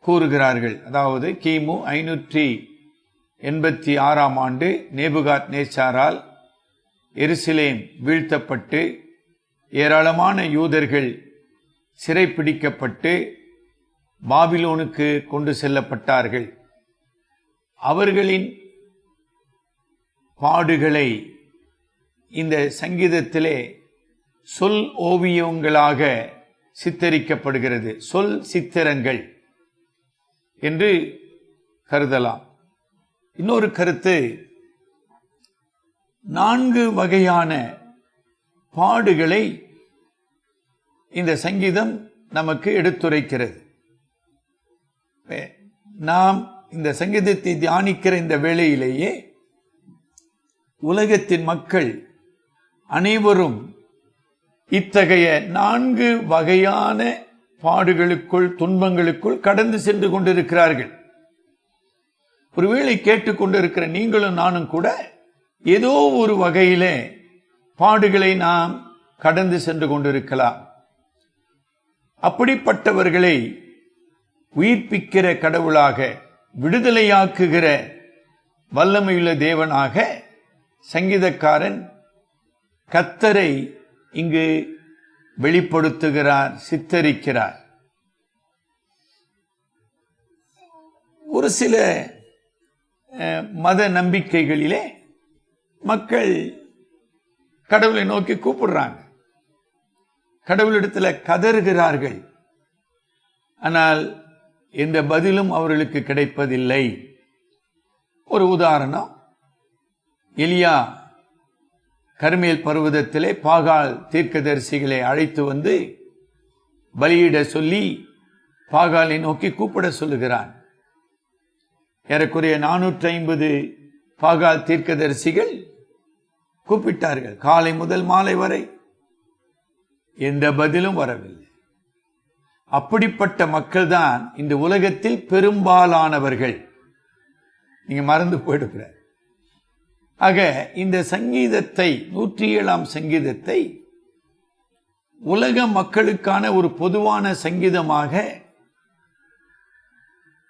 S1: கூறுகிறார்கள். அதாவது கிமு 586ஆம் ஆண்டு நேபுகாத் நேச்சாரால் எருசலேம் வீழ்த்தப்பட்டு ஏராளமான யூதர்கள் சிறைப்பிடிக்கப்பட்டு பாபிலோனுக்கு கொண்டு செல்லப்பட்டார்கள். அவர்களின் பாடுகளை இந்த சங்கீதத்திலே சொல் ஓவியங்களாக சித்தரிக்கப்படுகிறது. சொல் சித்திரங்கள் என்று கருதலாம். இன்னொரு கருத்து, 4 வகையான பாடுகளை இந்த சங்கீதம் நமக்கு எடுத்துரைக்கிறது. நாம் இந்த சங்கீதத்தை தியானிக்கிற இந்த வேளையிலேயே உலகத்தின் மக்கள் அனைவரும் இத்தகைய 4 வகையான பாடுகளுக்குள், துன்பங்களுக்குள் கடந்து சென்று கொண்டிருக்கிறார்கள். ஒருவேளை கேட்டுக்கொண்டிருக்கிற நீங்களும் நானும் கூட ஏதோ ஒரு வகையிலே பாடுகளை நாம் கடந்து சென்று கொண்டிருக்கலாம். அப்படிப்பட்டவர்களை உயிர்ப்பிக்கிற கடவுளாக, விடுதலையாக்குகிற வல்லமையுள்ள தேவனாக சங்கீதக்காரன் கர்த்தரை இங்கு வெளிப்படுத்துகிறார், சித்தரிக்கிறார். ஒரு சில மத நம்பிக்கைகளிலே மக்கள் கடவுளை நோக்கி கூப்பிடுறாங்க, கடவுளிடத்தில் கதறுகிறார்கள். ஆனால் எந்த பதிலும் அவர்களுக்கு கிடைப்பதில்லை. ஒரு உதாரணம், எலியா கர்மேல் பர்வதத்திலே பாகால் தீர்க்கதரிசிகளை அழைத்து வந்து பலியிட சொல்லி பாகாலை நோக்கி கூப்பிட சொல்லுகிறான். ஏறக்குறைய 450 பாகால் தீர்க்கதரிசிகள் கூப்பிட்டார்கள். காலை முதல் மாலை வரை எந்த பதிலும் வரவில்லை. அப்படிப்பட்ட மக்கள் தான் இந்த உலகத்தில் பெரும்பாலானவர்கள். நீங்க மறந்து போயிடுகிற. ஆக இந்த சங்கீதத்தை, 107ஆம் சங்கீதத்தை உலக மக்களுக்கான ஒரு பொதுவான சங்கீதமாக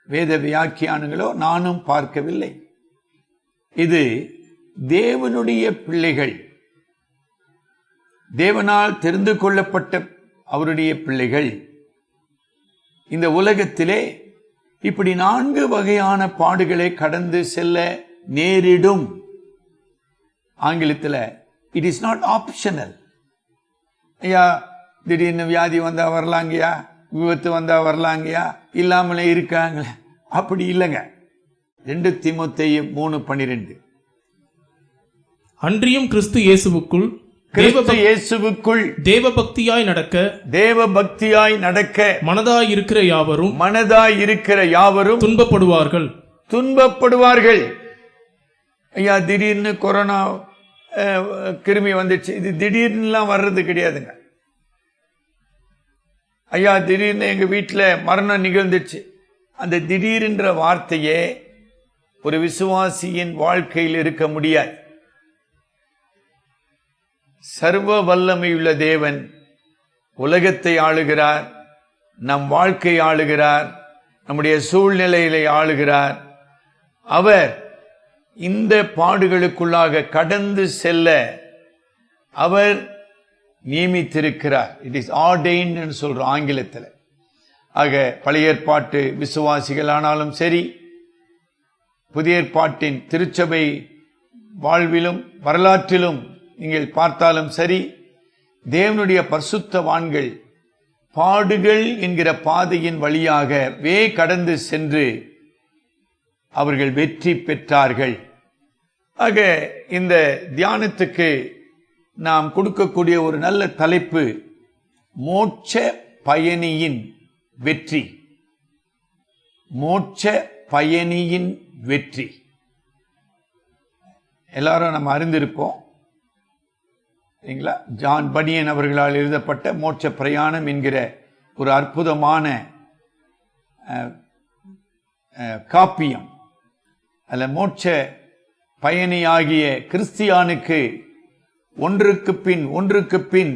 S1: வேத வியாக்கியானங்களோ நானும் பார்க்கவில்லை. இது தேவனுடைய பிள்ளைகள், தேவனால் தெரிந்து கொள்ளப்பட்ட அவருடைய பிள்ளைகள் இந்த உலகத்திலே இப்படி 4 வகையான பாடுகளை கடந்து செல்ல நேரிடும். ஆங்கிலத்தில் இட் இஸ் நாட் ஆப்ஷனல். ஐயா திடீர்னு வியாதி வந்தா வரலாங்கயா, விபத்து வந்தா வரலாங்கயா, இல்லாமலே இருக்காங்களே, அப்படி இல்லைங்க. 2 தீமோத்தேயு 3:12
S4: அன்றியும் கிறிஸ்து இயேசுவுக்குள் தேவபக்தியாய் நடக்க மனதாய் இருக்கிற யாவரும் துன்பப்படுவார்கள். ஐயா திடீர்னு கொரோனா கிருமி வந்துச்சு, இது திடீர்னுலாம் வர்றது கிடையாதுங்க. ஐயா திடீர்னு எங்க வீட்டில் மரணம் நிகழ்ந்துச்சு, அந்த திடீர்ன்ற வார்த்தையே ஒரு விசுவாசியின் வாழ்க்கையில் இருக்க முடியாது.
S1: சர்வ வல்லமையுள்ள தேவன் உலகத்தை ஆளுகிறார், நம் வாழ்க்கை ஆளுகிறார், நம்முடைய சூழ்நிலைகளை ஆளுகிறார். அவர் இந்த பாடுகளுக்குள்ளாக கடந்து செல்ல அவர் நியமித்திருக்கிறார். இட் இஸ் ஆர்டெயின்டு சொல்றோம் ஆங்கிலத்தில். ஆக பழைய ஏற்பாட்டு விசுவாசிகள் ஆனாலும் சரி, புதிய ஏற்பாட்டின் திருச்சபை வாழ்விலும் வரலாற்றிலும் நீங்கள் பார்த்தாலும் சரி, தேவனுடைய பரிசுத்தவான்கள் பாடுகள் என்கிற பாதையின் வழியாகவே கடந்து சென்று அவர்கள் வெற்றி பெற்றார்கள். ஆக இந்த தியானத்துக்கு நாம் கொடுக்கக்கூடிய ஒரு நல்ல தலைப்பு மோட்ச பயணியின் வெற்றி. மோட்ச பயணியின் வெற்றி. எல்லாரும் நம்ம அறிந்திருப்போம் சரிங்களா? ஜான் பனியன் அவர்களால் எழுதப்பட்ட மோட்ச பிரயாணம் என்கிற ஒரு அற்புதமான காப்பியம். அல்ல மோட்ச பயணியாகிய கிறிஸ்தியானுக்கு ஒன்றுக்கு பின்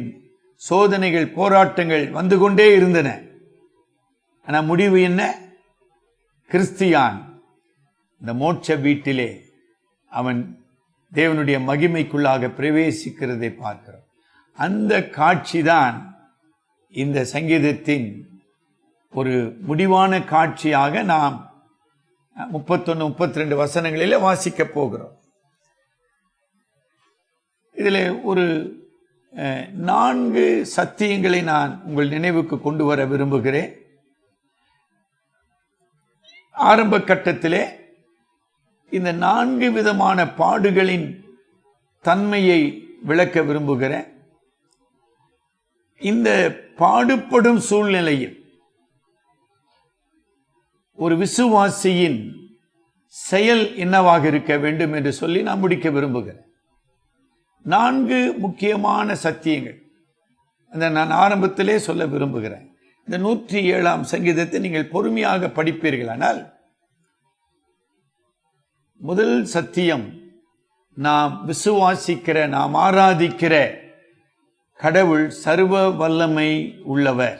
S1: சோதனைகள் போராட்டங்கள் வந்து கொண்டே இருந்தன. ஆனா முடிவு என்ன? கிறிஸ்தியான் இந்த மோட்ச வீட்டிலே அவன் தேவனுடைய மகிமைக்குள்ளாக பிரவேசிக்கிறதை பார்க்கிறோம். அந்த காட்சிதான் இந்த சங்கீதத்தின் ஒரு முடிவான காட்சியாக நாம் 31, 32 வசனங்களிலே வாசிக்க போகிறோம். இதில் ஒரு 4 சத்தியங்களை நான் உங்கள் நினைவுக்கு கொண்டு வர விரும்புகிறேன். ஆரம்ப கட்டத்திலே இந்த 4 விதமான பாடுகளின் தன்மையை விளக்க விரும்புகிறேன். இந்த பாடுபடும் சூழ்நிலையில் ஒரு விசுவாசியின் செயல் என்னவாக இருக்க வேண்டும் என்று சொல்லி நான் முடிக்க விரும்புகிறேன். 4 முக்கியமான சத்தியங்கள் அந்த நான் ஆரம்பத்திலே சொல்ல விரும்புகிறேன். இந்த 107ஆம் சங்கீதத்தை நீங்கள் பொறுமையாக படிப்பீர்களானால், முதல் சத்தியம், நாம் விசுவாசிக்கிற, நாம் ஆராதிக்கிற கடவுள் சர்வ வல்லமை உள்ளவர்.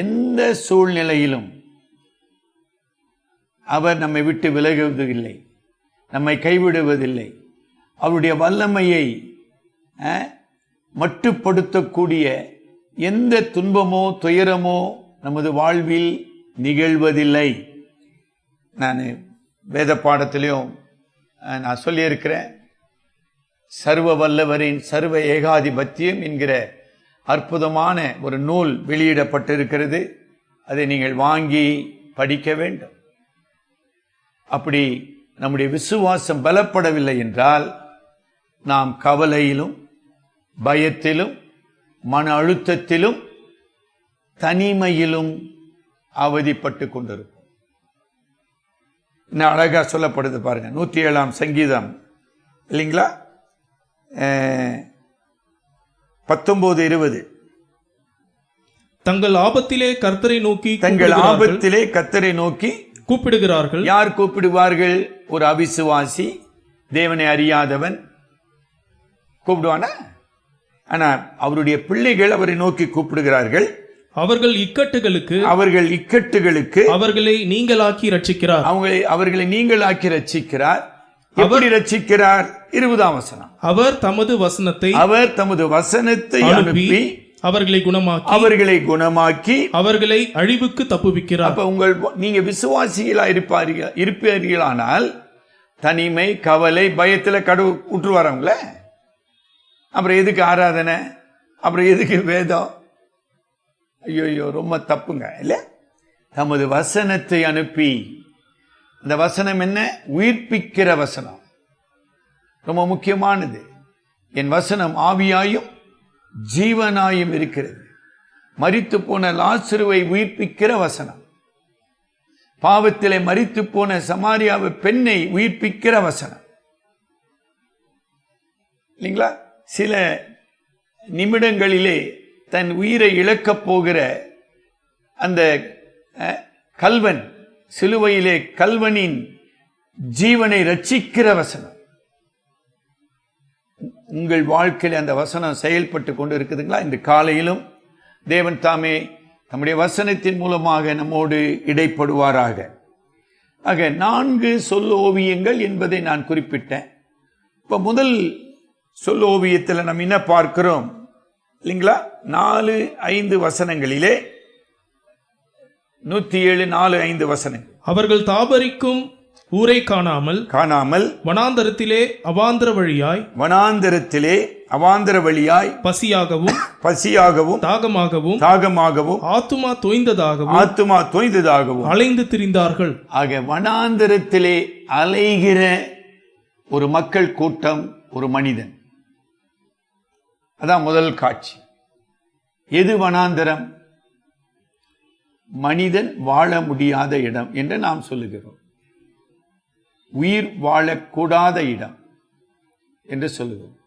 S1: எந்த சூழ்நிலையிலும் அவர் நம்மை விட்டு விலகுவதில்லை, நம்மை கைவிடுவதில்லை. அவருடைய வல்லமையை மட்டுப்படுத்தக்கூடிய எந்த துன்பமோ துயரமோ நமது வாழ்வில் நிகழ்வதில்லை. நான் வேத பாடத்திலையும் நான் சொல்லியிருக்கிறேன், சர்வ வல்லவரின் சர்வ ஏகாதிபத்தியம் என்கிற அற்புதமான ஒரு நூல் வெளியிடப்பட்டிருக்கிறது. அதை நீங்கள் வாங்கி படிக்க வேண்டும். அப்படி நம்முடைய விசுவாசம் பலப்படவில்லை என்றால் நாம் கவலையிலும் பயத்திலும் மன அழுத்தத்திலும் தனிமையிலும் அவதிப்பட்டு கொண்டிருக்கும். இன்னும் அழகா சொல்லப்படுது பாருங்க, 107ஆம் சங்கீதம் இல்லைங்களா, 19-20.
S4: தங்கள் ஆபத்திலே கர்த்தரை நோக்கி கூப்பிடுகிறார்கள்.
S1: யார் கூப்பிடுவார்கள்? ஒரு அவிசுவாசி, தேவனை அறியாதவன் கூப்பிடுவானா? ஆனா அவருடைய பிள்ளைகள் அவரை நோக்கி கூப்பிடுகிறார்கள்.
S4: அவர்கள் இக்கட்டுகளுக்கு அவர்களை நீங்களாக்கி ரட்சிக்கிறார்.
S1: அவர்களை நீங்களாக்கி ரட்சிக்கிறார். எப்படி ரட்சிக்கிறார்? 20ஆம் வசனம்.
S4: அவர் தமது வசனத்தை
S1: அனுப்பி
S4: அவர்களை குணமாக்கி அவர்களை அழிவுக்கு தப்புவிக்கிறார்.
S1: அப்ப நீங்க விசுவாசிகளா இருப்பீர்களானால் தனிமை, கவலை, பயத்துல கடவுள் விட்டுருவாரவங்கள. அப்புறம் எதுக்கு ஆராதனை? அப்புறம் எதுக்கு வேதம்? ஐயோ ரொம்ப தப்புங்க இல்ல. தமது வசனத்தை அனுப்பி, அந்த வசனம் என்ன? உயிர்ப்பிக்கிற வசனம். ரொம்ப முக்கியமானது. என் வசனம் ஆவியாயும் ஜீவனாயும் இருக்கிறது. மரித்து போன லாசருவை உயிர்ப்பிக்கிற வசனம். பாவத்திலே மரித்து போன சமாரியாவை பெண்ணை உயிர்ப்பிக்கிற வசனம் இல்லைங்களா? சில நிமிடங்களிலே தன் உயிரை இழக்கப் போகிற அந்த கல்வன், சிலுவையிலே கல்வனின் ஜீவனை ரட்சிக்கிற வசனம். உங்கள் வாழ்க்கையில் அந்த வசனம் செயல்பட்டு கொண்டு இருக்குதுங்களா? இந்த காலையிலும் தேவன் தாமே நம்முடைய வசனத்தின் மூலமாக நம்மோடு இடைப்படுவாராக. ஆக 4 சொல் ஓவியங்கள் என்பதை நான் குறிப்பிட்டேன். இப்ப முதல் சொல் ஓவியத்தில் நம்ம என்ன பார்க்கிறோம் இல்லைங்களா? 4-5 வசனங்களிலே 107 4-5 வசனங்கள்.
S4: அவர்கள் தாபரிக்கும் ஊரை காணாமல் வனாந்தரத்திலே அவாந்தர வழியாய் பசியாகவும் தாகமாகவும் ஆத்துமா தோய்ந்ததாகவும் அலைந்து திரிந்தார்கள்.
S1: ஆக வனாந்தரத்திலே அலைகிற ஒரு மக்கள் கூட்டம், ஒரு மனிதன். அதான் முதல் காட்சி. எது வனாந்தரம்? மனிதன் வாழ முடியாத இடம் என்று நாம் சொல்லுகிறோம். உயிர் வாழக்கூடாத இடம் என்று சொல்லுகிறோம்.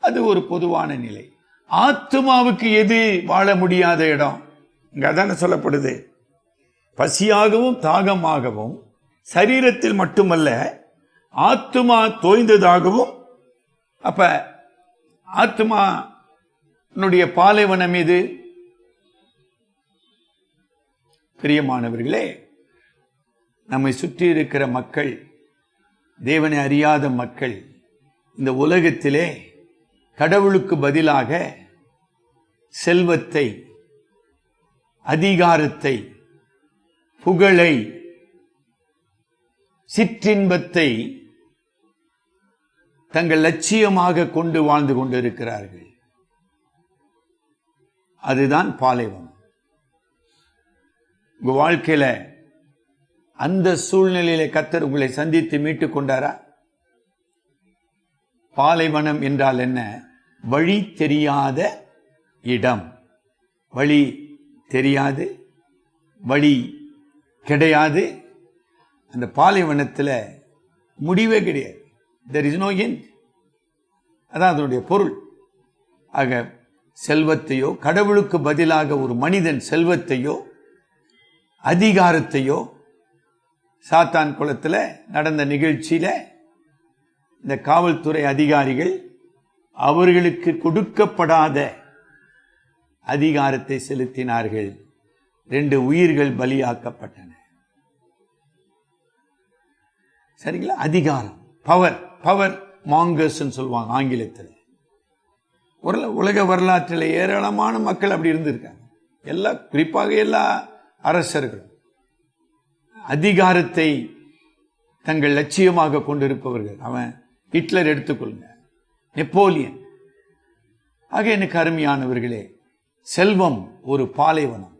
S1: அது ஒரு பொதுவான நிலை. ஆத்துமாவுக்கு எது வாழ முடியாத இடம்? இங்க அதான சொல்லப்படுது. பசியாகவும் தாகமாகவும், சரீரத்தில் மட்டுமல்ல ஆத்துமா தோய்ந்ததாகவும். அப்ப ஆத்துமானுடைய பாலைவனம் எது? பிரியமானவர்களே, நம்மை சுற்றி இருக்கிற மக்கள், தேவனை அறியாத மக்கள், இந்த உலகத்திலே கடவுளுக்கு பதிலாக செல்வத்தை, அதிகாரத்தை, புகழை, சிற்றின்பத்தை தங்கள் லட்சியமாக கொண்டு வாழ்ந்து கொண்டிருக்கிறார்கள். அதுதான் பாலைவனம். உங்க வாழ்க்கையில அந்த சூழ்நிலையில கர்த்தர் உங்களை சந்தித்து மீட்டுக் கொண்டாரா? பாலைவனம் என்றால் என்ன? வழி தெரியாத இடம். வழி தெரியாது, வழி கிடையாது. அந்த பாலைவனத்தில் முடிவே கிடையாது. there is no end. அதான் அதனுடைய பொருள். ஆக செல்வத்தையோ, கடவுளுக்கு பதிலாக ஒரு மனிதன் செல்வத்தையோ அதிகாரத்தையோ, சாத்தான் குளத்தில் நடந்த நிகழ்ச்சியில இந்த காவல்துறை அதிகாரிகள் அவர்களுக்கு கொடுக்கப்படாத அதிகாரத்தை செலுத்தினார்கள். 2 உயிர்கள் பலியாக்கப்பட்டன. சரிங்களா? அதிகாரம், பவர் மாங்கர்ஸ் சொல்லுவாங்க ஆங்கிலத்தில். உலக வரலாற்றில் ஏராளமான மக்கள் அப்படி இருந்திருக்காங்க. குறிப்பாக எல்லா அரசர்களும் அதிகாரத்தை தங்கள் லட்சியமாக கொண்டிருப்பவர்கள். அவன் ஹிட்லர் எடுத்துக்கொள்ளுங்க, நெப்போலியன். ஆக எனக்கு அருமையானவர்களே, செல்வம் ஒரு பாலைவனம்.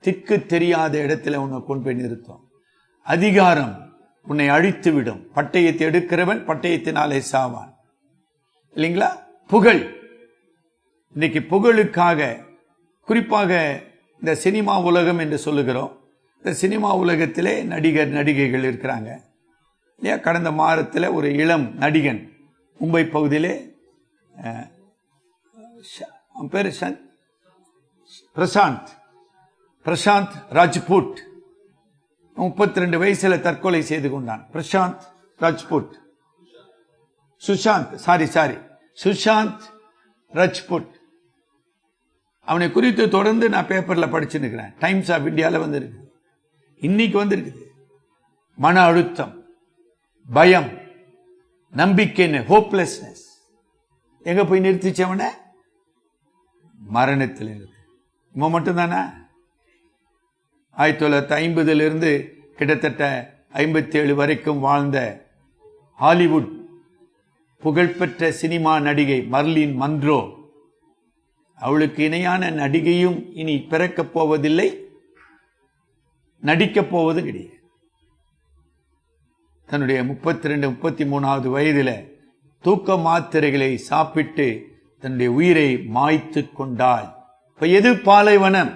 S1: திக்கு தெரியாத இடத்துல உன்னை கொண்டு போய் நிறுத்தும். அதிகாரம் உன்னை அழித்து விடும். பட்டயத்தை எடுக்கிறவன் பட்டயத்தினாலே சாவான், இல்லைங்களா? புகழ், இன்னைக்கு புகழுக்காக, குறிப்பாக இந்த சினிமா உலகம் என்று சொல்லுகிறோம். இந்த சினிமா உலகத்திலே நடிகர் நடிகைகள் இருக்கிறாங்க இல்லையா? கடந்த மாதத்தில் ஒரு இளம் நடிகன் மும்பை பகுதியிலே, பேர் பிரசாந்த் ராஜ்புட், 32 வயசுல தற்கொலை செய்து கொண்டான். பிரசாந்த் ராஜ்புட், சுஷாந்த் ராஜ்புட். அவனை குறித்து தொடர்ந்து நான் பேப்பர்ல படிச்சுன்னு இருக்கிறேன். டைம்ஸ் ஆஃப் இந்தியாவில் வந்திருக்கு, இன்னைக்கு வந்திருக்குது. மன அழுத்தம், பயம், நம்பிக்கை, ஹோப்லெஸ்னஸ் எங்க போய் நிறுத்திச்சவன? மரணத்தில் இருக்கு. இவன் மட்டும்தானா? 1950 கிட்டத்தட்ட 57 வரைக்கும் வாழ்ந்த ஹாலிவுட் புகழ்பெற்ற சினிமா நடிகை மர்லின் மன்றோ, அவளுக்கு இணையான நடிகையும் இனி பிறக்கப் போவதில்லை, நடிக்கப் போவது கிடையாது. தன்னுடைய 33வது வயதில் தூக்க மாத்திரைகளை சாப்பிட்டு தன்னுடைய உயிரை மாய்த்து கொண்டாள். இப்ப எது பாலைவனம்?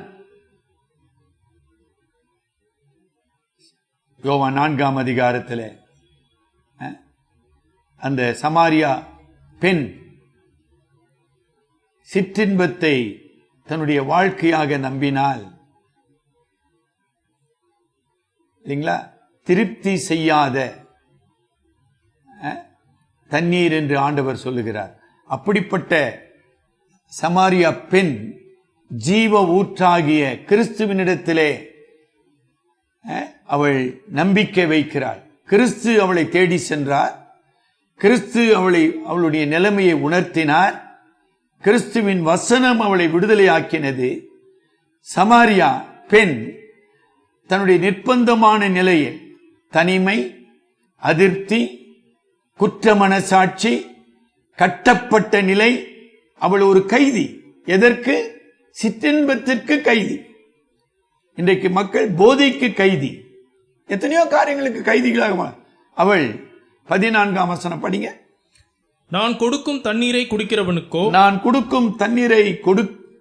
S1: யோவான் 4ஆம் அதிகாரத்தில் அந்த சமாரியா பெண் சிற்றின்பத்தை தன்னுடைய வாழ்க்கையாக நம்பினால், இல்லைங்களா? திருப்தி செய்யாத தண்ணீர் என்று ஆண்டவர் சொல்லுகிறார். அப்படிப்பட்ட சமாரியா பெண் ஜீவ ஊற்றாகிய கிறிஸ்துவினிடத்திலே அவள் நம்பிக்கை வைக்கிறாள். கிறிஸ்து அவளை தேடி சென்றார். கிறிஸ்து அவளுடைய நிலைமையை உணர்த்தினார். கிறிஸ்துவின் வசனம் அவளை விடுதலையாக்கினது. சமாரியா பெண் தன்னுடைய நிர்பந்தமான நிலையை, தனிமை, அதிருப்தி, குற்ற மனசாட்சி, கட்டப்பட்ட நிலை, அவள் ஒரு கைதி. எதற்கு? சிற்றின்பத்திற்கு கைதி. இன்றைக்கு மக்கள் போதைக்கு கைதி, எத்தனையோ காரியங்களுக்கு கைதிகளாக. அவள் 14ஆம் வசனம் படிங்க.
S4: நான் கொடுக்கும் தண்ணீரை குடிக்கிறவனுக்கோ,
S1: நான் கொடுக்கும் தண்ணீரை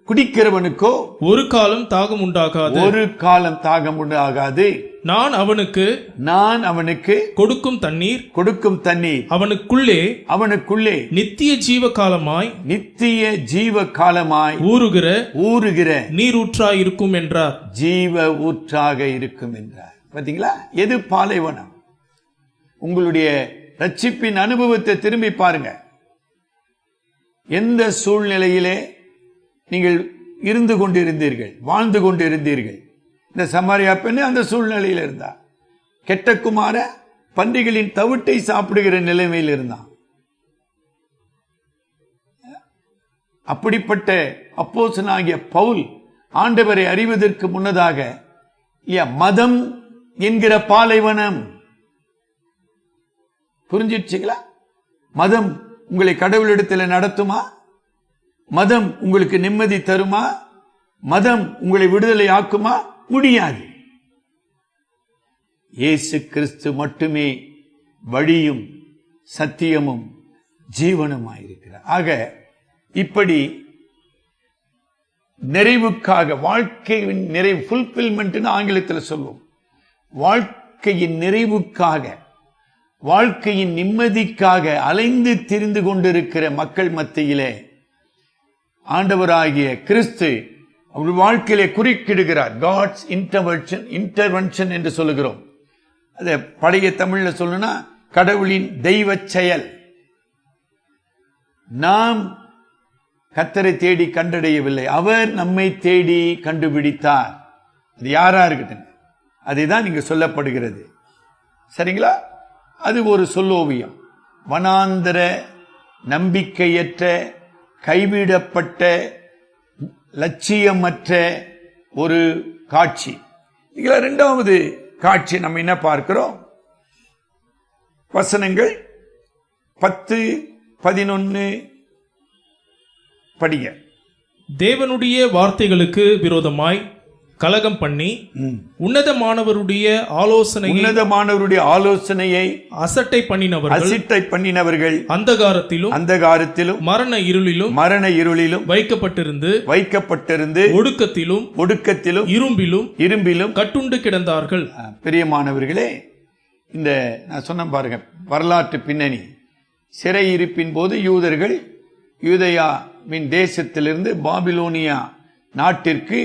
S1: குடிக்கிறவனுக்கோ
S4: ஒரு காலம் தாகம் உண்டாகாது.
S1: ஒரு காலம் தாகம் உண்டாகாது.
S4: நான் அவனுக்கு கொடுக்கும் தண்ணீர் அவனுக்குள்ளே நித்திய ஜீவ காலமாய் ஊறுகிற நீரூற்றாய் இருக்கும் என்றார்.
S1: ஜீவ ஊற்றாக இருக்கும் என்றார். பாத்தீங்களா? எது பாலைவனம்? உங்களுடைய ரட்சிப்பின் அனுபவத்தை திரும்பி பாருங்க. எந்த சூழ்நிலையிலே நீங்கள் இருந்து கொண்டிருந்தீர்கள், வாழ்ந்து கொண்டிருந்தீர்கள்? இந்த சமாரியா பெண்ணு அந்த சூழ்நிலையில் இருந்தா. கெட்ட குமார பன்றிகளின் தவிட்டை சாப்பிடுகிற நிலைமையில் இருந்தான். அப்படிப்பட்ட அப்போஸ்தலனாகிய பவுல் ஆண்டவரை அறிவதற்கு முன்னதாக மதம் என்கிற பாலைவனம். புரிஞ்சிடுச்சுங்களா? மதம் உங்களை கடவுளிடத்தில் நடத்துமா? மதம் உங்களுக்கு நிம்மதி தருமா? மதம் உங்களை விடுதலை ஆக்குமா? முடியாது. இயேசு கிறிஸ்து மட்டுமே வழியும் சத்தியமும் ஜீவனுமாயிருக்கிறார். ஆக இப்படி நிறைவுக்காக, வாழ்க்கையின் நிறைவு, ஃபுல்பில்மெண்ட் ஆங்கிலத்தில் சொல்லுவோம், வாழ்க்கையின் நிறைவுக்காக, வாழ்க்கையின் நிம்மதிக்காக அலைந்து திரிந்து கொண்டிருக்கிற மக்கள் மத்தியிலே ஆண்டவராகிய கிறிஸ்து அவருடைய வாழ்க்கையிலே குறுக்கிடுகிறார். காட்ஸ் இன்டர்வென்ஷன் என்று சொல்லுகிறோம். அதை பழைய தமிழ்ல சொல்லணும்னா கடவுளின் தெய்வ செயல். நாம் கர்த்தரை தேடி கண்டடையவில்லை, அவர் நம்மை தேடி கண்டுபிடித்தார். அது யாரா இருக்கட்டும், அதுதான் இங்கு சொல்லப்படுகிறது. சரிங்களா? அது ஒரு சொல்லோவியம். வனாந்தர, நம்பிக்கையற்ற, கைவிடப்பட்ட, லட்சியமற்ற ஒரு காட்சி. இதுல இரண்டாவது காட்சி நம்ம என்ன பார்க்கிறோம்? வசனங்கள் 10, 11 படிங்க.
S4: தேவனுடைய வார்த்தைகளுக்கு விரோதமாய் கலகம் பண்ணி உன்னதமானவருடைய ஆலோசனையை அசட்டை பண்ணினவர்கள் அந்தகாரத்திலும் மரண இருளிலும் வைக்கப்பட்டிருந்து ஒடுக்கத்திலும் இரும்பிலும் கட்டுண்டு கிடந்தார்கள்.
S1: பிரியமானவர்களே, இந்த நான் சொன்ன பாருங்க வரலாற்று பின்னணி. சிறையிருப்பின் போது யூதர்கள் யூதேயாவின் தேசத்திலிருந்து பாபிலோனியா நாட்டிற்கு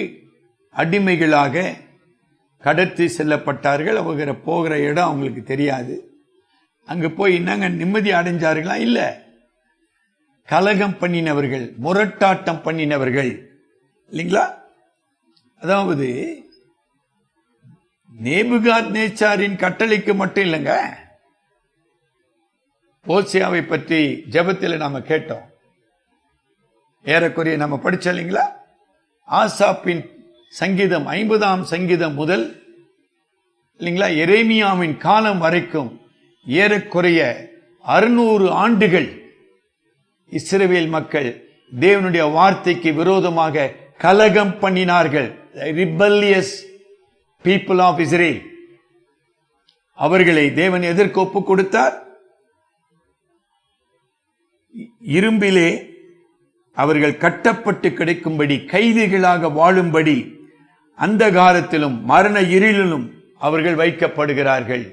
S1: அடிமைகளாக கடத்தி செல்லப்பட்டார்கள். அவங்க போகிற இடம் அவங்களுக்கு தெரியாது. அங்கு போய் என்னங்க நிம்மதி அடைஞ்சார்களா? இல்ல. கலகம் பண்ணினவர்கள், முரட்டாட்டம் பண்ணினவர்கள் இல்லைங்களா? அதாவது நேபுகாத்நேச்சாரின் கட்டளைக்கு மட்டும் இல்லைங்க. ஓசியாவை பற்றி ஜெபத்தில் நாம கேட்டோம், ஏறக்குறைய நம்ம படிச்சோம் இல்லைங்களா? ஆசாப்பின் சங்கீதம் 50ஆம் சங்கீதம் முதல் இல்லைங்களா எரேமியாவின் காலம் வரைக்கும் ஏறக்குறைய 600 ஆண்டுகள் இஸ்ரவேல் மக்கள் தேவனுடைய வார்த்தைக்கு விரோதமாக கலகம் பண்ணினார்கள். Rebellious people of Israel. அவர்களை தேவன் எதற்கு ஒப்பு கொடுத்தார்? இரும்பிலே அவர்கள் கட்டப்பட்டு கிடைக்கும்படி, கைதிகளாக வாழும்படி அந்தகாரத்திலும் மரண இருளிலும் அவர்கள் வைக்கப்படுகிறார்கள்.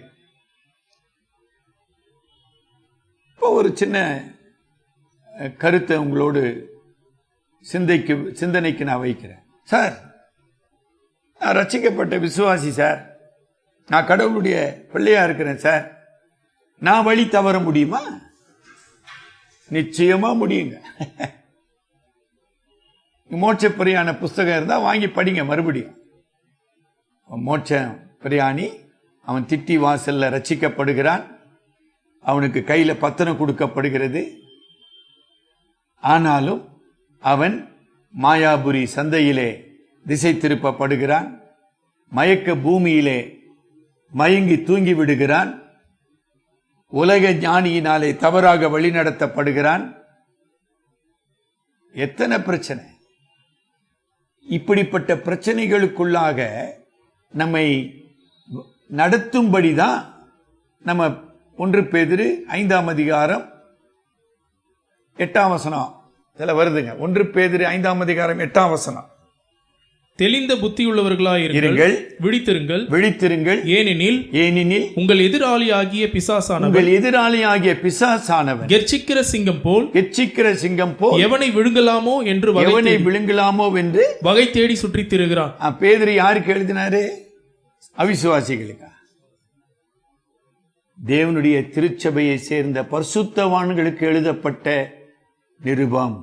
S1: இப்போ ஒரு சின்ன கருத்தை உங்களோடு சிந்தனைக்கு நான் வைக்கிறேன். சார், நான் ரட்சிக்கப்பட்ட விசுவாசி சார், நான் கடவுளுடைய பிள்ளையா இருக்கிறேன் சார், நான் வழி தவற முடியுமா? நிச்சயமா முடியுங்க. மோட்ச பிரியான புஸ்தகம் இருந்தா வாங்கி படிங்க மறுபடியும். மோட்ச பிரியாணி அவன் திட்டி வாசல்ல ரட்சிக்கப்படுகிறான். அவனுக்கு கையில பத்திரம் கொடுக்கப்படுகிறது. ஆனாலும் அவன் மாயாபுரி சந்தையிலே திசை திருப்பப்படுகிறான். மயக்க பூமியிலே மயங்கி தூங்கி விடுகிறான். உலக ஞானியினாலே தவறாக வழிநடத்தப்படுகிறான். எத்தனை பிரச்சனை! இப்படிப்பட்ட பிரச்சனைகளுக்குள்ளாக நம்மை நடத்தும்படிதான் நம்ம 1 பேதுரு 5ஆம் அதிகாரம் 8ஆம் வசனம் இதுல வருதுங்க. 1 பேதுரு 5ஆம் அதிகாரம் 8ஆம் வசனம்.
S4: தெளிந்த புத்தியுள்ளவர்களாயிருங்கள்,
S1: இருங்கள்,
S4: விழித்திருங்கள்,
S1: விழித்திருங்கள், ஏனெனில்
S4: உங்கள் எதிராளியாகிய பிசாசானவன் கெர்ச்சிக்கிற சிங்கம் போல் எவனை விழுங்கலாமோ என்று வகை தேடி சுற்றித் திரிகிறான்.
S1: பேதுரு யாருக்கு எழுதினாரு? அவிசுவாசிகளுக்கா? தேவனுடைய திருச்சபையை சேர்ந்த பரிசுத்தவான்களுக்கு எழுதப்பட்ட நிருபம்.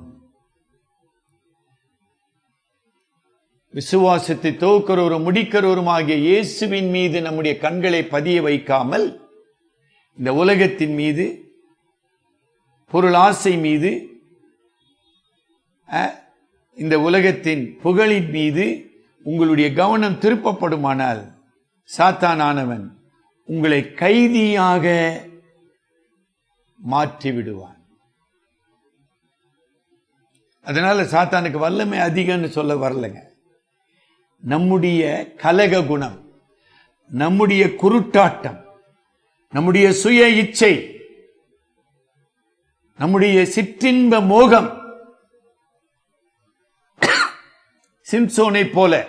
S1: விசுவாசத்தை துவக்கிறவரும் முடிக்கிறவரும் ஆகிய இயேசுவின் மீது நம்முடைய கண்களை பதிய வைக்காமல் இந்த உலகத்தின் மீது, பொருள் ஆசை மீது, இந்த உலகத்தின் புகழின் மீது உங்களுடைய கவனம் திருப்பப்படுமானால் சாத்தானானவன் உங்களை கைதியாக மாற்றி விடுவான். அதனால சாத்தானுக்கு வல்லமை அதிகம்னு சொல்ல வரலங்க. நம்முடைய கலக குணம், நம்முடைய குருட்டாட்டம், நம்முடைய சுய இச்சை, நம்முடைய சிற்றின்ப மோகம் சிம்சோனை போல.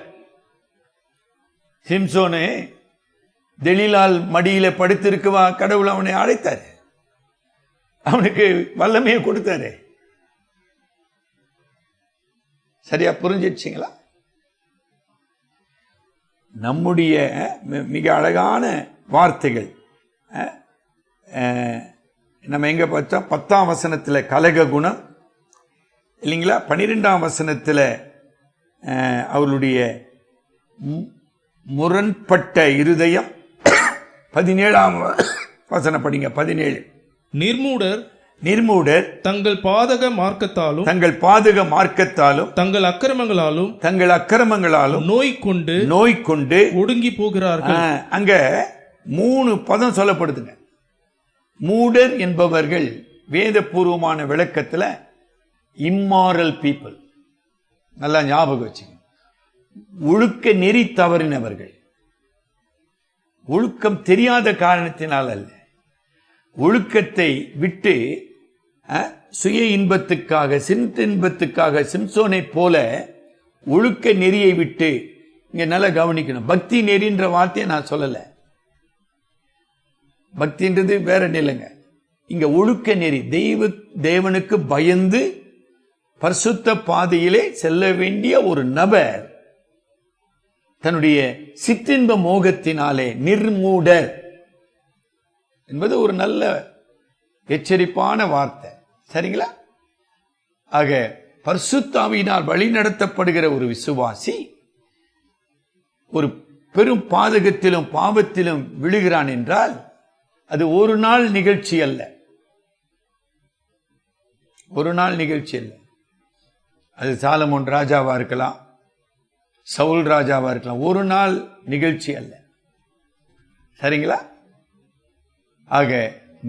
S1: சிம்சோனே தெலீலால் மடியில படுத்திருக்கவா கடவுள் அவனை அழைத்தாரு, அவனுக்கு வல்லமையை கொடுத்தாரு. சரியா புரிஞ்சிடுச்சிங்களா? நம்முடைய மிக அழகான வார்த்தைகள் நம்ம எங்க பார்த்தா 10ஆம் வசனத்துல கலக குணம் இல்லைங்களா? 12ஆம் வசனத்துல அவருடைய முரண்பட்ட இருதயம். 17ஆம் வசனம் படிங்க. 17. நிர்மூடர் தங்கள் பாதக மார்க்கத்தாலும்
S4: தங்கள் அக்கிரமங்களாலும் நோய் கொண்டு ஒடுங்கி போகிறார்கள்.
S1: அங்க 3 பதம் சொல்லப்படுதுங்க. மூடர் என்பவர்கள் வேதபூர்வமான விளக்கத்துல இம்மாரல் பீப்புள். நல்லா ஞாபகம் வச்சுங்க. ஒழுக்க நெறி தவறினவர்கள். ஒழுக்கம் தெரியாத காரணத்தினால் அல்ல, ஒழுக்கத்தை விட்டு சுய இன்பத்துக்காக, சிற்றின்பத்துக்காக சிம்சோனை போல ஒழுக்க நெறியை விட்டு. இங்க நல்லா கவனிக்கணும். பக்தி நெறின்ற வார்த்தையை நான் சொல்லல. பக்தின்றது வேற நிலைங்க. இங்க ஒழுக்க நெறி, தேவனுக்கு பயந்து பரிசுத்த பாதையிலே செல்ல வேண்டிய ஒரு நபர் தன்னுடைய சிற்றின்ப மோகத்தினாலே நிர்மூடர் என்பது ஒரு நல்ல எச்சரிப்பான வார்த்தை. சரிங்களா? ஆக பரிசுத்த ஆவியினால் வழி நடத்தப்படுகிற ஒரு விசுவாசி ஒரு பெரும் பாதகத்திலும் பாவத்திலும் விழுகிறான் என்றால் அது ஒரு நாள் நிகழ்ச்சி அல்ல. ஒரு நாள் நிகழ்ச்சி அல்ல. அது சாலமோன் ராஜாவா இருக்கலாம், சவுல் ராஜாவா இருக்கலாம். ஒரு நாள் நிகழ்ச்சி அல்ல. சரிங்களா? ஆக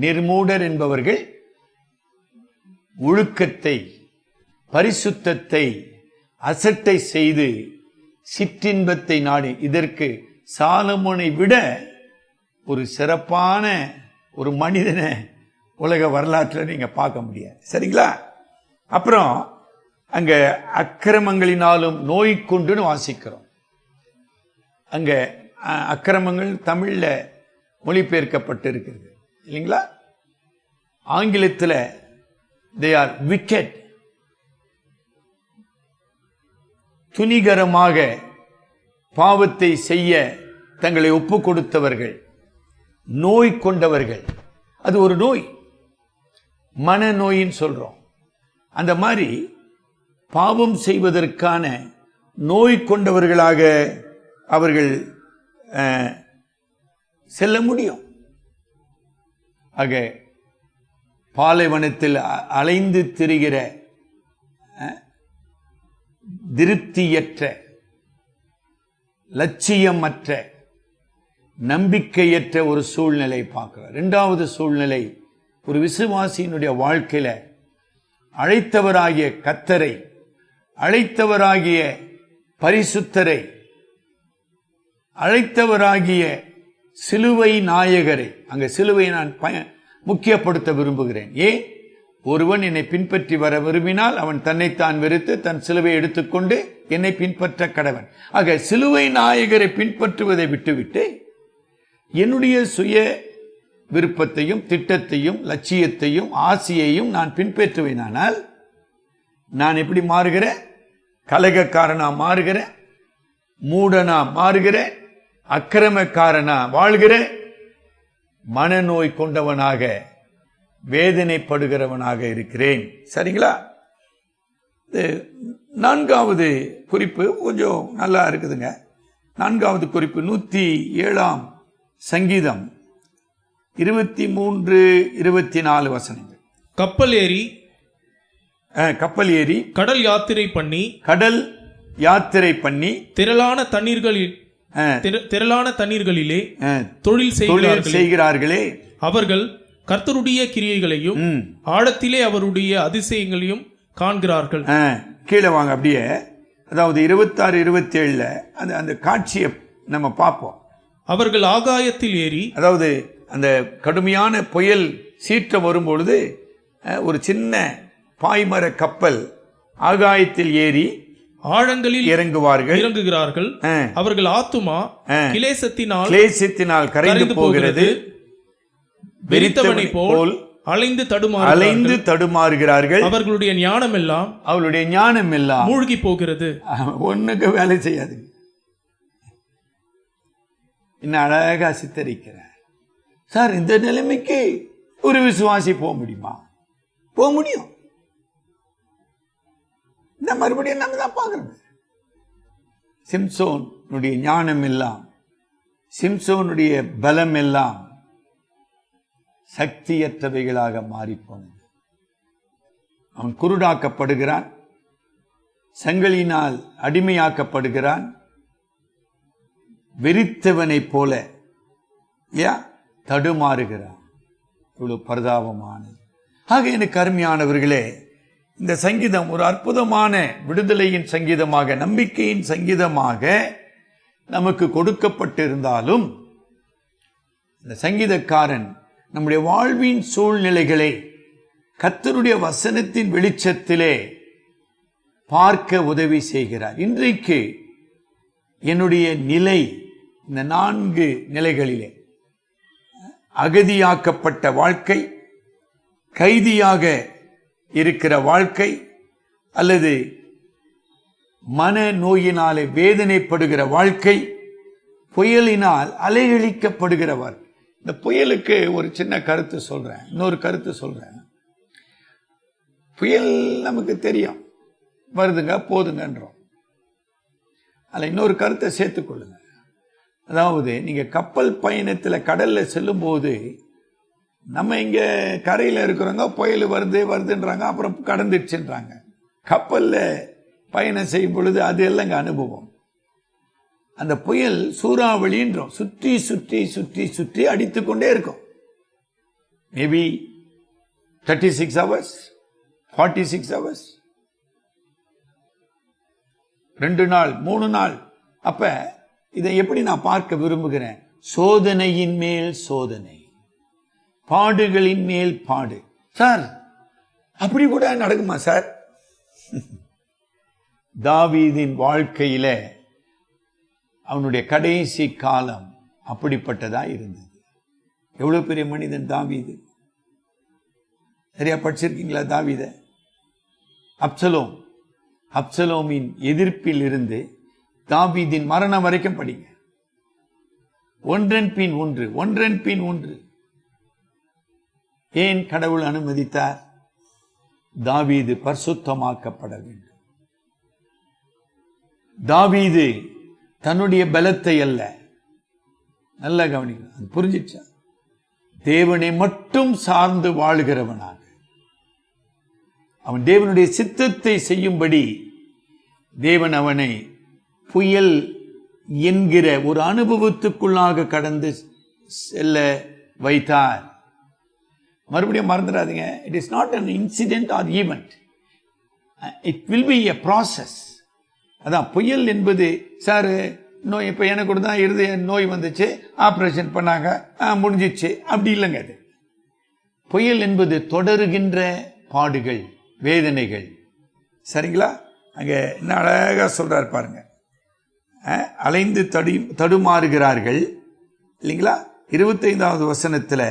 S1: நிர்மூடர் என்பவர்கள் ஒழுக்கத்தை, பரிசுத்தத்தை அசட்டை செய்து சிற்றின்பத்தை நாடி. இதற்கு சாலமோனை விட ஒரு சிறப்பான ஒரு மனிதனை உலக வரலாற்றில் நீங்க பார்க்க முடியாது. சரிங்களா? அப்புறம் அங்க அக்கிரமங்களினாலும் நோய் கொண்டுன்னு வாசிக்கிறோம். அங்க அக்கிரமங்கள் தமிழ்ல மொழிபெயர்க்கப்பட்டு இருக்கிறது இல்லைங்களா? ஆங்கிலத்தில் they are wicked. துணிகரமாக பாவத்தை செய்ய தங்களை ஒப்பு கொடுத்தவர்கள், நோய் கொண்டவர்கள். அது ஒரு நோய். மனநோயின்னு சொல்றோம். அந்த மாதிரி பாவம் செய்வதற்கான நோய் கொண்டவர்களாக அவர்கள் செல்ல முடியும். ஆக பாலைவனத்தில் அலைந்து திரிகிற திருப்தியற்ற, லட்சியமற்ற, நம்பிக்கையற்ற ஒரு சூழ்நிலை பார்க்கிறோம். இரண்டாவது சூழ்நிலை, ஒரு விசுவாசியினுடைய வாழ்க்கையில அழைத்தவராகிய கர்த்தரை, அழைத்தவராகிய பரிசுத்தரை, அழைத்தவராகிய சிலுவை நாயகரை, அங்க சிலுவை நான் முக்கியப்படுத்த விரும்புகிறேன். ஏன்? ஒருவன் என்னை பின்பற்றி வர விரும்பினால் அவன் தன்னைத்தான் வெறுத்து தன் சிலுவை எடுத்துக்கொண்டு என்னை பின்பற்ற கடவன். ஆக சிலுவை நாயகரை பின்பற்றுவதை விட்டுவிட்டு என்னுடைய சுய விருப்பத்தையும் திட்டத்தையும் லட்சியத்தையும் ஆசையையும் நான் பின்பற்றுவேனானால் நான் எப்படி மாறுகிறேன்? கலகக்காரனா மாறுகிறேன், மூடனா மாறுகிறேன், அக்கிரமக்காரனா வாழ்கிறேன், மனநோய் கொண்டவனாக வேதனைப்படுகிறவனாக இருக்கிறேன். சரிங்களா? நான்காவது குறிப்பு கொஞ்சம் நல்லா இருக்குதுங்க. நான்காவது குறிப்பு 107 சங்கீதம் 23-24 வசனங்கள்.
S4: கப்பல் ஏறி கடல் யாத்திரை பண்ணி திரளான தண்ணீர்களிலே தொழில்
S1: செய்கிறார்களே,
S4: அவர்கள் கர்த்தருடைய கிரியைகளையும் ஆழத்திலே அவருடைய அதிசயங்களையும் காண்கிறார்கள்.
S1: கீழே வாங்க அப்படியே. அதாவது 26-27 அந்த காட்சியை நம்ம பார்ப்போம்.
S4: அவர்கள் ஆகாயத்தில் ஏறி,
S1: அதாவது அந்த கடுமையான புயல் சீற்றம் வரும்பொழுது ஒரு சின்ன பாய்மர கப்பல் ஆகாயத்தில் ஏறி ஆழங்களில்
S4: இறங்குகிறார்கள். அவர்கள் ஆத்துமா கிளேசத்தினால்
S1: கரைந்து போகிறது,
S4: வெறித்தவனை போல் அலைந்து
S1: தடுமாறுகிறார்கள்.
S4: அவர்களுடைய ஞானம் எல்லாம் மூழ்கி போகிறது.
S1: ஒண்ணுக்கு வேலை செய்யாது. இன்னும் அழகா சித்தரிக்கிறார். சார், இந்த நிலைமைக்கு ஒரு விசுவாசி போக முடியுமா? போக முடியும். இந்த மறுபடியும் நம்ம தான் பார்க்கிறோம். சிம்சோனுடைய ஞானம் எல்லாம், சிம்சோனுடைய பலம் எல்லாம் சக்தியற்றவைகளாக மாறிப்போனது. அவன் குருடாக்கப்படுகிறான், சங்கிலினால் அடிமையாக்கப்படுகிறான், வெறித்தவனை போல தடுமாறுகிறான். இவ்வளவு பரிதாபமானது. ஆக எனக்கு அருமையானவர்களே, இந்த சங்கீதம் ஒரு அற்புதமான விடுதலையின் சங்கீதமாக, நம்பிக்கையின் சங்கீதமாக நமக்கு கொடுக்கப்பட்டிருந்தாலும், இந்த சங்கீதக்காரன் நம்முடைய வாழ்வின் சூழ்நிலைகளை கர்த்தருடைய வசனத்தின் வெளிச்சத்திலே பார்க்க உதவி செய்கிறார். இன்றைக்கு என்னுடைய நிலை இந்த 4 நிலைகளிலே, அகதியாக்கப்பட்ட வாழ்க்கை, கைதியாக இருக்கிற வாழ்க்கை, அல்லது மன நோயினாலே வேதனைப்படுகிற வாழ்க்கை, புயலினால் அலையழிக்கப்படுகிறவர். இந்த புயலுக்கு ஒரு சின்ன கருத்து சொல்றேன், இன்னொரு கருத்து சொல்றேன். புயல் நமக்கு தெரியும், வருதுங்க போதுங்கன்றோம். அதில் இன்னொரு கருத்தை சேர்த்துக்கொள்ளுங்க. அதாவது நீங்க கப்பல் பயணத்தில் கடல்ல செல்லும் போது, நம்ம இங்க கரையில் இருக்கிறவங்க புயல் வருதுன்றாங்க, அப்புறம் கடந்துடுச்சுன்றாங்க. கப்பல்ல பயணம் செய்யும் பொழுது அது இல்லைங்க அனுபவம். அந்த புயல் சூறாவளின்றோம், சுற்றி சுற்றி சுற்றி சுற்றி அடித்துக்கொண்டே இருக்கும். மேபி 36 hours, 46 hours, 2 நாள் 3 நாள். அப்ப இதை எப்படி நான் பார்க்க விரும்புகிறேன்? சோதனையின் மேல் சோதனை, பாடுகளின் மேல் பாடு. சார், அப்படி கூட நடக்குமா சார்? தாவீதின் வாழ்க்கையில அவனுடைய கடைசி காலம் அப்படிப்பட்டதா இருந்தது. எவ்வளவு பெரிய மனிதன் தாவீது! சரியா படிச்சிருக்கீங்களா தாவீத? அப்சலோமின் எதிர்ப்பில் இருந்து தாவீதின் மரணம் வரைக்கும் படிங்க. ஒன்றன் பின் ஒன்று. ஏன் கடவுள் அனுமதித்தார்? தாவீது பரிசுத்தமாக்கப்பட வேண்டும். தாவீது தன்னுடைய பலத்தை அல்ல, நல்ல கவனிக்கணும், அது புரிஞ்சிச்சா, தேவனை மட்டும் சார்ந்து வாழ்கிறவனாக அவன் தேவனுடைய சித்தத்தை செய்யும்படி தேவன் அவனை புயல் என்கிற ஒரு அனுபவத்துக்குள்ளாக கடந்து செல்ல வைத்தார். மறுபடியும் மறந்துடாதீங்க, it is not an incident or event, it will be a process. அதான் புயல் என்பது, சார் நோய் இப்போ எனக்கு கூட தான் இருதய நோய் வந்துச்சு, ஆப்ரேஷன் பண்ணாங்க, முடிஞ்சிச்சு, அப்படி இல்லைங்க. அது புயல் என்பது தொடருகின்ற பாடுகள், வேதனைகள். சரிங்களா? அங்கே என்ன அழகாக சொல்றார் பாருங்க, அலைந்து தடுமாறுகிறார்கள் இல்லைங்களா? 25வது வசனத்தில்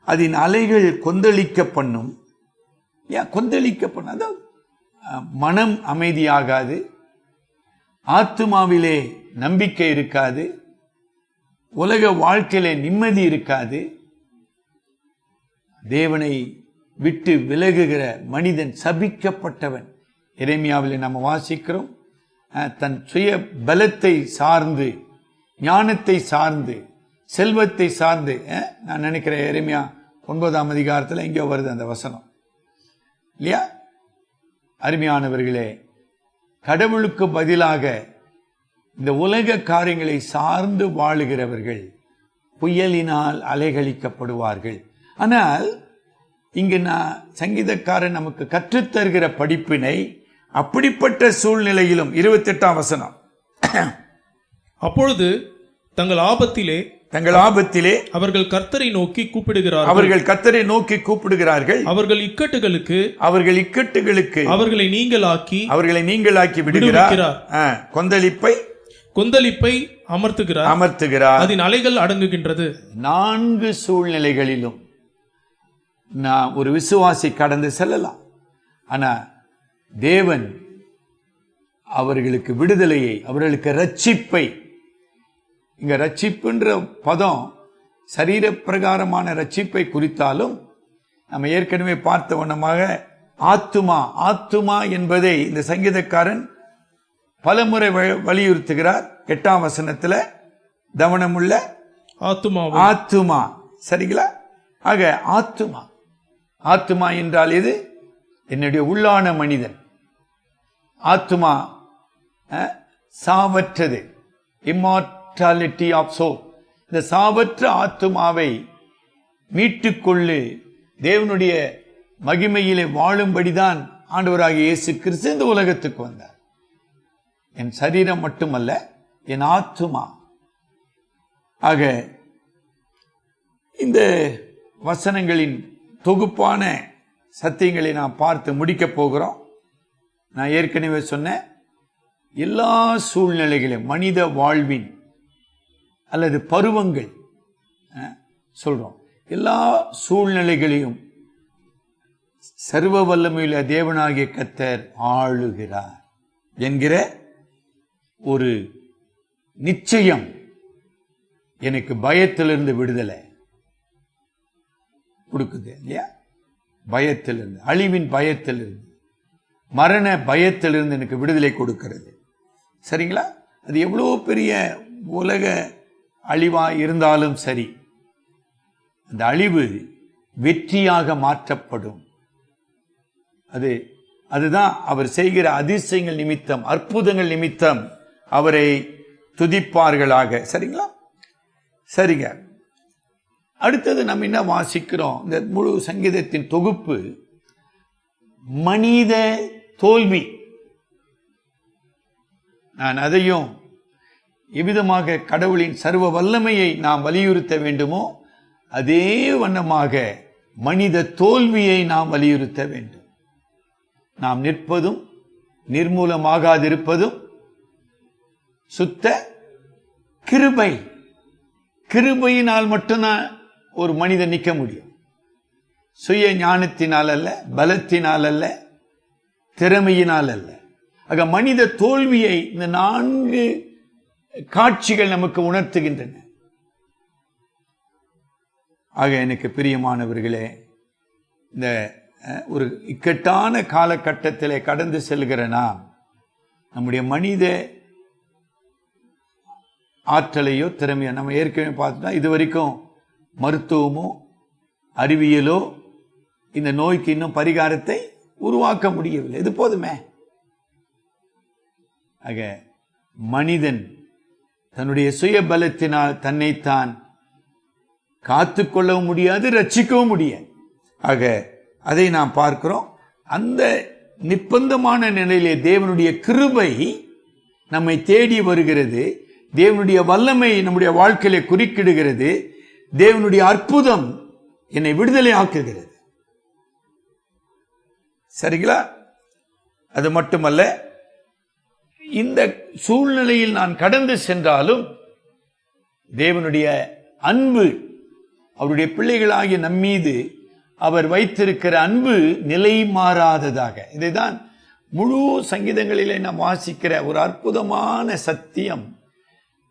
S1: அதன் அலைகள் கொந்தளிக்க பண்ணும். ஏன் கொந்தளிக்க பண்ணும்? அதான் மனம் அமைதியாகாது, ஆத்துமாவிலே நம்பிக்கை இருக்காது, உலக வாழ்க்கையிலே நிம்மதி இருக்காது. தேவனை விட்டு விலகுகிற மனிதன் சபிக்கப்பட்டவன். எரேமியாவிலே நம்ம வாசிக்கிறோம், தன் சுய பலத்தை சார்ந்து, ஞானத்தை சார்ந்து, செல்வத்தை சார்ந்து, நான் நினைக்கிறேன் எரேமியா 9ஆம் அதிகாரத்தில் எங்கேயோ வருது அந்த வசனம் இல்லையா? அருமையானவர்களே, கடவுளுக்கு பதிலாக இந்த உலக காரியங்களை சார்ந்து வாழுகிறவர்கள் புயலினால் அலைகழிக்கப்படுவார்கள். ஆனால் இங்கு நான் சங்கீதக்காரன் நமக்கு கற்றுத்தருகிற படிப்பினை அப்படிப்பட்ட சூழ்நிலையிலும் 28ஆம் வசனம்,
S4: அப்பொழுது தங்கள் ஆபத்திலே
S1: அவர்கள்
S4: கர்த்தரை நோக்கி கூப்பிடுகிறார்கள், அவர்கள் இக்கட்டுகளுக்கு அவர்களை நீங்களாக்கி விடுகிறார், கொந்தளிப்பை அமர்த்துகிறார், அதன் அலைகள் அடங்குகின்றது.
S1: 4 சூழ்நிலைகளிலும் நான் ஒரு விசுவாசி கடந்து செல்லலாம். ஆனா தேவன் அவர்களுக்கு விடுதலையை, அவர்களுக்கு ரட்சிப்பை, இங்க ரட்சிப்புன்ற பதம் சரீர பிரகாரமான ரட்சிப்பை குறித்தாலும் நம்ம ஏற்கனவே பார்த்த வண்ணமாக ஆத்துமா என்பதை இந்த சங்கீதக்காரன் பலமுறை வலியுறுத்துகிறார். 8ஆம் வசனத்துல கவனமுள்ள ஆத்துமா. சரிங்களா? ஆக ஆத்துமா என்றால் எது? என்னுடைய உள்ளான மனிதன். ஆத்துமா சாவற்றது, இம்மார்டாலிட்டி ஆஃப் சோல். இந்த சாவற்ற ஆத்துமாவை மீட்டுக்கொள்ளு தேவனுடைய மகிமையிலே வாழும்படிதான் ஆண்டவராகிய இயேசு கிறிஸ்து இந்த உலகத்துக்கு வந்தார். என் சரீரம் மட்டுமல்ல, என் ஆத்துமா. ஆக இந்த வசனங்களின் தொகுப்பான சத்தியங்களை நாம் பார்த்து முடிக்கப் போகிறோம். நான் ஏற்கனவே சொன்ன எல்லா சூழ்நிலைகளையும், மனித வாழ்வின் அல்லது பருவங்கள் சொல்றோம், எல்லா சூழ்நிலைகளையும் சர்வ வல்லமையுள்ள தேவனாகிய கர்த்தர் ஆளுகிறார் என்கிற ஒரு நிச்சயம் எனக்கு பயத்திலிருந்து விடுதலை கொடுக்குது இல்லையா? பயத்திலிருந்து, அழிவின் பயத்திலிருந்து, மரண பயத்திலிருந்து எனக்கு விடுதலை கொடுக்கிறது. சரிங்களா? அது எவ்வளோ பெரிய உலக அழிவா இருந்தாலும் சரி, அந்த அழிவு வெற்றியாக மாற்றப்படும். அதுதான் அவர் செய்கிற அதிசயங்கள் நிமித்தம், அற்புதங்கள் நிமித்தம் அவரை துதிப்பார்களாக. சரிங்களா? சரிங்க. அடுத்தது நம்ம என்ன வாசிக்கிறோம்? இந்த முழு சங்கீதத்தின் தொகுப்பு மனித தோல்வி. நான் அதையும் எவ்விதமாக கடவுளின் சர்வ வல்லமையை நாம் வலியுறுத்த வேண்டுமோ அதே வண்ணமாக மனித தோல்வியை நாம் வலியுறுத்த வேண்டும். நாம் நிற்பதும் நிர்மூலமாகாதிருப்பதும் சுத்த கிருபையினால் மட்டும்தான் ஒரு மனிதன் நிற்க முடியும். சுய ஞானத்தினால் அல்ல, பலத்தினால் அல்ல, திறமையினால் அல்ல. ஆக மனித தோல்வியை இந்த 4 காட்சிகள் நமக்கு உணர்த்துகின்றன. ஆக எனக்கு பிரியமானவர்களே, இந்த ஒரு இக்கட்டான காலகட்டத்திலே கடந்து செல்கிற நாம் நம்முடைய மனித ஆற்றலையோ திறமையோ நம்ம ஏற்கனவே பார்த்தோம்னா இது வரைக்கும் மருத்துவமோ அறிவியலோ இந்த நோய்க்கு இன்னும் பரிகாரத்தை உருவாக்க முடியவில்லை. இது போதுமே. ஆக மனிதன் தன்னுடைய சுய பலத்தினால் தன்னைத்தான் காத்துக்கொள்ளவும் முடியாது, ரட்சிக்கவும் முடியாது. ஆக அதை நாம் பார்க்கிறோம். அந்த நிர்பந்தமான நிலையிலே தேவனுடைய கிருபை நம்மை தேடி வருகிறது. தேவனுடைய வல்லமை நம்முடைய வாழ்க்கையிலே குறுக்கிடுகிறது. தேவனுடைய அற்புதம் என்னை விடுதலை ஆக்குகிறது. சரிங்களா? அது மட்டுமல்ல, இந்த சூழ்நிலையில் நான் கடந்து சென்றாலும் தேவனுடைய அன்பு, அவருடைய பிள்ளைகளாகிய நம்மீது அவர் வைத்திருக்கிற அன்பு நிலை மாறாததாக. இதைதான் முழு சங்கீதங்களிலே நாம் வாசிக்கிற ஒரு அற்புதமான சத்தியம்.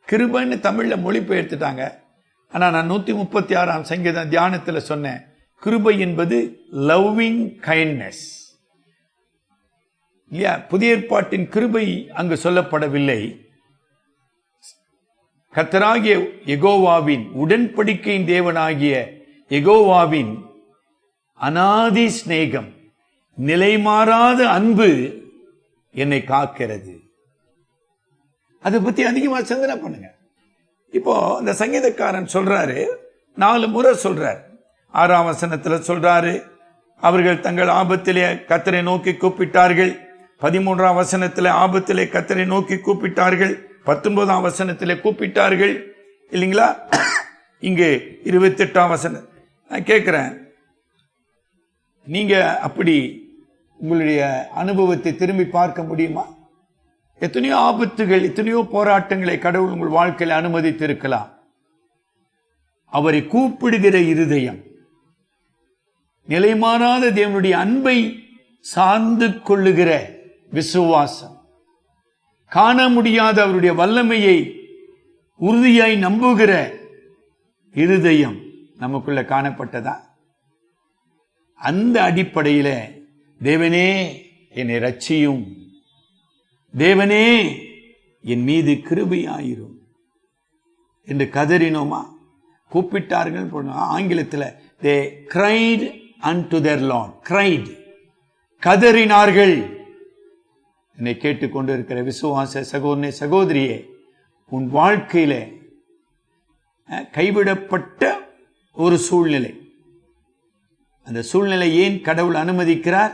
S1: கிருபைன்னு தமிழ்ல மொழிபெயர்த்துட்டாங்க. ஆனா நான் 136ஆம் சங்கீதம் தியானத்துல சொன்னேன், கிருபை என்பது லவ்விங் கைண்ட்னஸ். இல்லையா? புதிய ஏற்பாட்டின் கிருபை அங்கு சொல்லப்படவில்லை. கர்த்தராகிய யெகோவாவின், உடன்படிக்கையின் தேவனாகிய யெகோவாவின் அநாதி சிநேகம், நிலைமாறாத அன்பு என்னை காக்கிறது. அதை பத்தி அதிகமா சிந்தனை பண்ணுங்க. இப்போ இந்த சங்கீதக்காரன் சொல்றாரு, 4 முறை சொல்றாரு. 6ஆம் வசனத்துல சொல்றாரு, அவர்கள் தங்கள் ஆபத்திலே கர்த்தரை நோக்கி கூப்பிட்டார்கள். 13ஆம் வசனத்திலே ஆபத்திலே கர்த்தரை நோக்கி கூப்பிட்டார்கள். 19ஆம் வசனத்திலே கூப்பிட்டார்கள். இல்லைங்களா? இங்கு 28ஆம் வசனம். நான் கேட்கிறேன், நீங்க அப்படி உங்களுடைய அனுபவத்தை திரும்பி பார்க்க முடியுமா? எத்தனையோ ஆபத்துகள், எத்தனையோ போராட்டங்களை கடவுள் உங்கள் வாழ்க்கையில் அனுமதித்திருக்கலாம். அவரை கூப்பிடுகிற இருதயம், நிலைமாறாத தேவனுடைய அன்பை சார்ந்து கொள்ளுகிற விசுவாசம், காண முடியாத அவருடைய வல்லமையை உறுதியாய் நம்புகிற இருதயம் நமக்குள்ள காணப்பட்டதா? அந்த அடிப்படையில தேவனே என்னை ரட்சியும், தேவனே என் மீது கிருபையாயிரும் என்று கதறினோமா? கூப்பிட்டார்கள். ஆங்கிலத்தில் they cried unto their Lord. cried, கதறினார்கள். என்னை கேட்டுக்கொண்டு இருக்கிற விசுவாச சகோதரனே, சகோதரியே, உன் வாழ்க்கையில கைவிடப்பட்ட ஒரு சூழ்நிலை, அந்த சூழ்நிலை ஏன் கடவுள் அனுமதிக்கிறார்?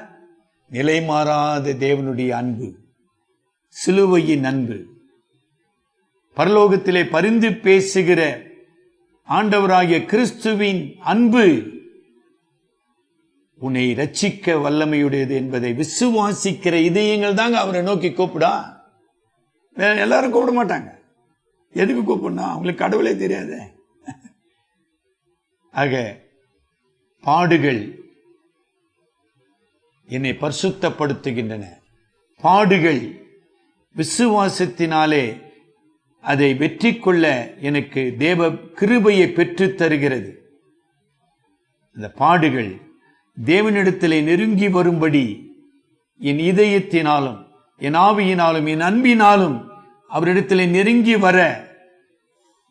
S1: நிலைமாறாத தேவனுடைய அன்பு, சிலுவையின் அன்பு, பரலோகத்திலே பரிந்து பேசுகிற ஆண்டவராகிய கிறிஸ்துவின் அன்பு உன்னை ரட்சிக்க வல்லமையுடையது என்பதை விசுவாசிக்கிற இதயங்கள் தாங்க அவரை நோக்கி கூப்பிடா. எல்லாரும் கூப்பிட மாட்டாங்க. எதுக்கு கூப்பிடணும்? அவங்களுக்கு கடவுளே தெரியாது. ஆக பாடுகள் என்னை பரிசுத்தப்படுத்துகின்றன. பாடுகள் விசுவாசத்தினாலே அதை வெற்றி கொள்ள எனக்கு தேவ கிருபையை பெற்றுத் தருகிறது. அந்த பாடுகள் தேவனிடத்திலே நெருங்கி வரும்படி என் இதயத்தினாலும், என் ஆவியினாலும், என் அன்பினாலும் அவரிடத்திலே நெருங்கி வர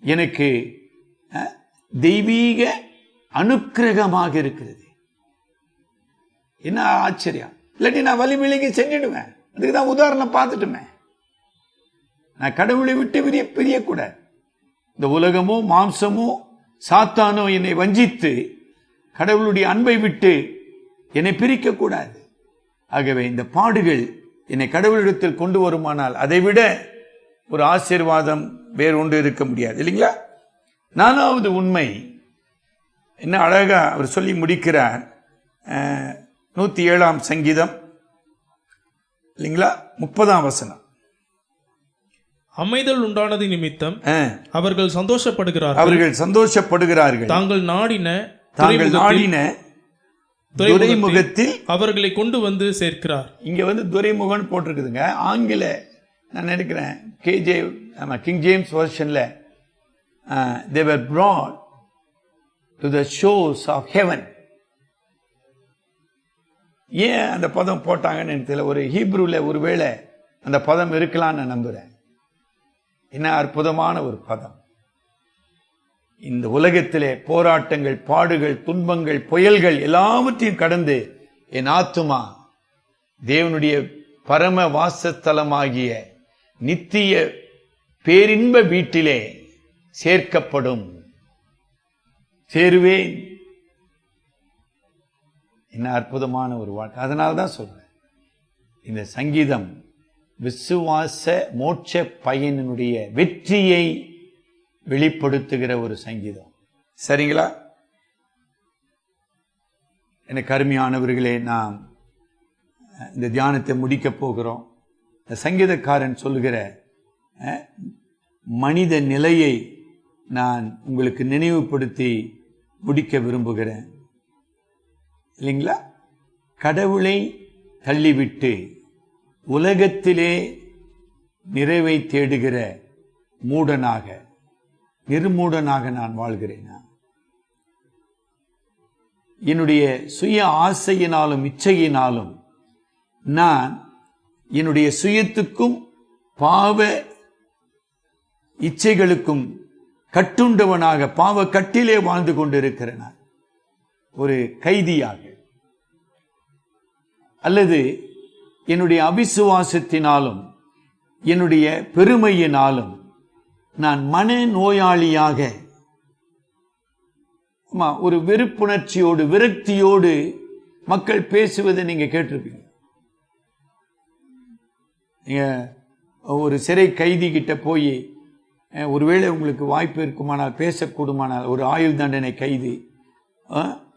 S1: எனக்கு தெய்வீக அனுக்கிரகமாக இருக்கிறது. என்ன ஆச்சரியம்! இல்லாட்டி நான் வலி விலகி செஞ்சிடுவேன். அதுக்கு தான் உதாரணம் பார்த்துட்டுமே. நான் கடவுளை விட்டு பிரியக்கூடாது. இந்த உலகமோ மாம்சமோ சாத்தானோ என்னை வஞ்சித்து கடவுளுடைய அன்பை விட்டு என்னை பிரிக்க கூடாது. ஆகவே இந்த பாடுகள் என்னை கடவுளிடத்தில் கொண்டு வருமானால் அதைவிட ஒரு ஆசீர்வாதம் வேறு ஒன்று இருக்க முடியாது. இல்லைங்களா? 4வது உண்மை என்ன அழகா அவர் சொல்லி முடிக்கிறார். 107ஆம் சங்கீதம், இல்லைங்களா, 30ஆம் வசனம்.
S4: அமைதல் உண்டானது நிமித்தம் அவர்கள் சந்தோஷப்படுகிறார்கள். தாங்கள் நாடின துறைமுகத்தில் அவர்களை கொண்டு வந்து சேர்க்கிறார். இங்க வந்து துறைமுகம் போட்டிருக்குதுங்க. ஆங்கில நான் நினைக்கிறேன் கிங் ஜேம்ஸ் வெர்ஷன்ல they were brought to the shores of heaven.
S1: ஏன் அந்த பதம் போட்டாங்கன்னு எனக்கு தெரியல. ஒரு ஹீப்ரூல ஒருவேளை அந்த பதம் இருக்கலாம்னு நான் நம்புறேன். என்ன அற்புதமான ஒரு பதம். இந்த உலகத்திலே போராட்டங்கள், பாடுகள், துன்பங்கள், புயல்கள் எல்லாவற்றையும் கடந்து என் ஆத்துமா தேவனுடைய பரம வாசஸ்தலமாகிய நித்திய பேரின்ப வீட்டிலே சேர்க்கப்படும், சேருவேன். என்ன அற்புதமான ஒரு வாழ்க்கை. அதனால்தான் சொல்றேன், இந்த சங்கீதம் விசுவாச மோட்ச பயனினுடைய வெற்றியை வெளிப்படுத்துகிற ஒரு சங்கீதம். சரிங்களா? எனக்கு அருமையானவர்களே, நாம் இந்த தியானத்தை முடிக்க போகிறோம். இந்த சங்கீதக்காரன் சொல்லுகிற மனித நிலையை நான் உங்களுக்கு நினைவுபடுத்தி முடிக்க விரும்புகிறேன். இல்லைங்களா? கடவுளை தள்ளிவிட்டு உலகத்திலே நிறைவை தேடுகிற மூடனாக, நிர்மூடனாக நான் வாழ்கிறேன். என்னுடைய சுய ஆசையினாலும் இச்சையினாலும் நான் என்னுடைய சுயத்துக்கும் பாவ இச்சைகளுக்கும் கட்டுண்டவனாக பாவ கட்டிலே வாழ்ந்து கொண்டிருக்கிறேன். ஒரு கைதியாக, அல்லது என்னுடைய அவிசுவாசத்தினாலும் என்னுடைய பெருமையினாலும் நான் மன நோயாளியாக, ஒரு வெறுப்புணர்ச்சியோடு விரக்தியோடு மக்கள் பேசுவதை நீங்க கேட்டிருப்பீங்க. நீங்க ஒரு சிறை கைதி கிட்ட போய், ஒருவேளை உங்களுக்கு வாய்ப்பு இருக்குமானால், பேசக்கூடுமானால், ஒரு ஆயுள் தண்டனை கைதி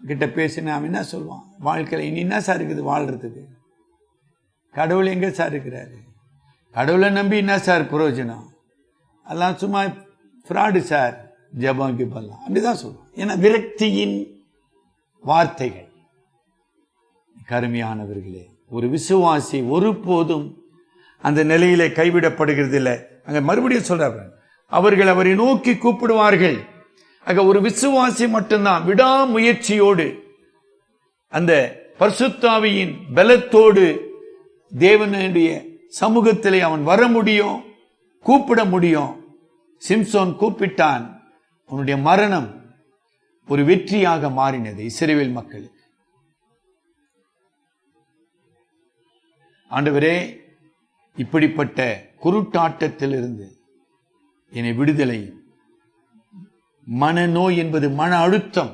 S1: கிட்ட பேசினா அவன் என்ன சொல்லுவான்? வாழ்க்கையில் இனி என்ன சார் இருக்குது வாழ்றதுக்கு? கடவுள் எங்க சார் இருக்கிறாரு? கடவுளை நம்பி என்ன சார் பிரயோஜனம்? அதெல்லாம் சும்மா ஃப்ராடு சார், ஜபம் கிபல்லாம் அப்படிதான் சொல்லுவான். ஏன்னா விரக்தியின் வார்த்தைகள். கருமையானவர்களே, ஒரு விசுவாசி ஒருபோதும் அந்த நிலையிலே கைவிடப்படுகிறது இல்லை. அங்க மறுபடியும் சொல்றாங்க, அவர்கள் அவரை நோக்கி கூப்பிடுவார்கள். ஆக ஒரு விசுவாசி மட்டும்தான் விடாமுயற்சியோடு அந்த பரிசுத்த ஆவியின் பலத்தோடு தேவனுடைய சமூகத்திலே அவன் வர முடியும், கூப்பிட முடியும். சிம்சோன் கூப்பிட்டான். அவனுடைய மரணம் ஒரு வெற்றியாக மாறினது இஸ்ரவேல் மக்களுக்கு. ஆண்டவரே, இப்படிப்பட்ட குருட்டாட்டத்திலிருந்து என்னை விடுதலை. மனநோய் என்பது மன அழுத்தம்,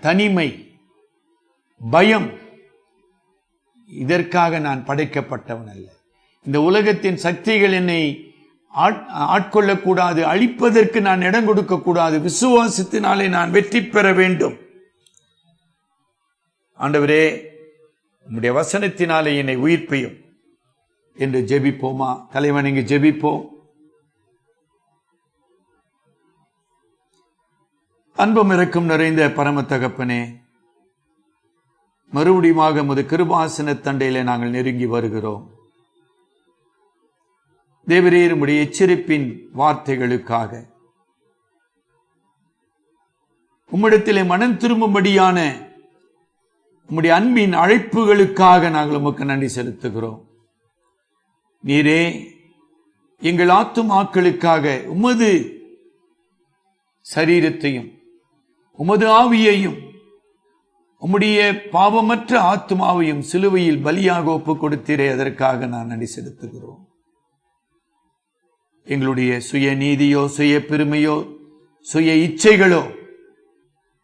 S1: தனிமை, பயம். இதற்காக நான் படைக்கப்பட்டவன் அல்ல. இந்த உலகத்தின் சக்திகள் என்னை ஆட்கொள்ளக்கூடாது, அழிப்பதற்கு நான் இடம் கொடுக்க கூடாது. விசுவாசத்தினாலே நான் வெற்றி பெற வேண்டும். ஆண்டவரே, உம்முடைய வசனத்தினாலே என்னை உயிர்ப்பையும் என்று ஜெபிப்போமா? தலைவன், இங்கு ஜெபிப்போம். அன்பும் இரக்கம் நிறைந்த பரம தகப்பனே, மறுபடியுமாக உமது கிருபாசன தண்டையிலே நாங்கள் நெருங்கி வருகிறோம். தேவரீர், உம்முடைய எச்சரிப்பின் வார்த்தைகளுக்காக, உம்மிடத்திலே மனம் திரும்பும்படியான உம்முடைய அன்பின் அழைப்புகளுக்காக நாங்கள் உமக்கு நன்றி செலுத்துகிறோம். நீரே எங்கள் ஆத்துமாக்களுக்காக உமது சரீரத்தையும் உமது ஆவியையும் உம்முடைய பாவமற்ற ஆத்துமாவையும் சிலுவையில் பலியாக ஒப்புக் கொடுத்தீரே, அதற்காக நான் நன்றி செலுத்துகிறோம். எங்களுடைய சுய நீதியோ, சுய பெருமையோ, சுய இச்சைகளோ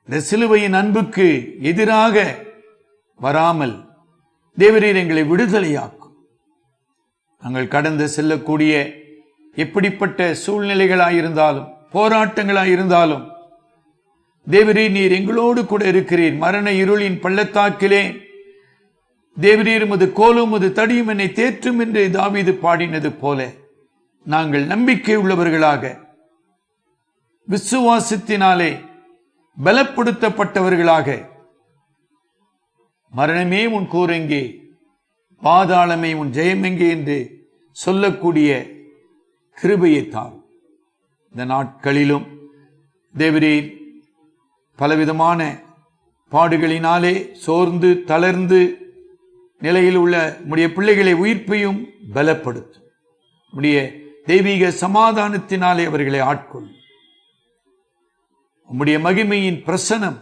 S1: இந்த சிலுவையின் அன்புக்கு எதிராக வராமல் தேவரீர் எங்களை விடுதலையாக்கும். நாங்கள் கடந்து செல்லக்கூடிய எப்படிப்பட்ட சூழ்நிலைகளாயிருந்தாலும், போராட்டங்களாயிருந்தாலும் தேவரீர் நீர் எங்களோடு கூட இருக்கிறீர். மரண இருளின் பள்ளத்தாக்கிலே தேவரீர் உமது கோலும் உமது தடியும் என்னை தேற்றும் என்று தாவீது பாடினது போல நாங்கள் நம்பிக்கை உள்ளவர்களாக, விசுவாசத்தினாலே பலப்படுத்தப்பட்டவர்களாக, மரணமே உன் கூரெங்கே, பாதாளமே உன் ஜெயமெங்கே என்று சொல்லக்கூடிய கிருபையை தாரும். இந்த நாட்களிலும் தேவரீர் பலவிதமான பாடுகளினாலே சோர்ந்து தளர்ந்து நிலையில் உள்ள உம்முடைய பிள்ளைகளை உயிர்ப்பையும் பலப்படுத்தும். உம்முடைய தெய்வீக சமாதானத்தினாலே அவர்களை ஆட்கொள்ளும். உம்முடைய மகிமையின் பிரசனம்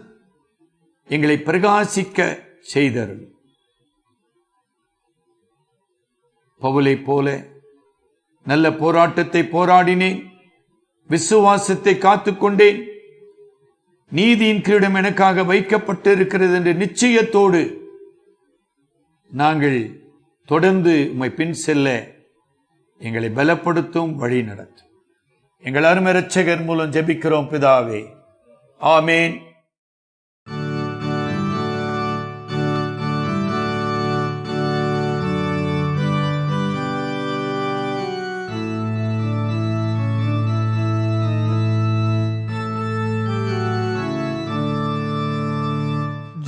S1: எங்களை பிரகாசிக்க செய்தருளும். பவுலை போல நல்ல போராட்டத்தை போராடினேன், விசுவாசத்தை காத்துக்கொண்டேன், நீதியின் கிரீடம் எனக்காக வைக்கப்பட்டு இருக்கிறது என்ற நிச்சயத்தோடு நாங்கள் தொடர்ந்து உம்மை பின் செல்ல எங்களை பலப்படுத்தும், வழி நடத்தும். எங்கள் அருமை இரட்சகர் மூலம் ஜெபிக்கிறோம் பிதாவே, ஆமேன்.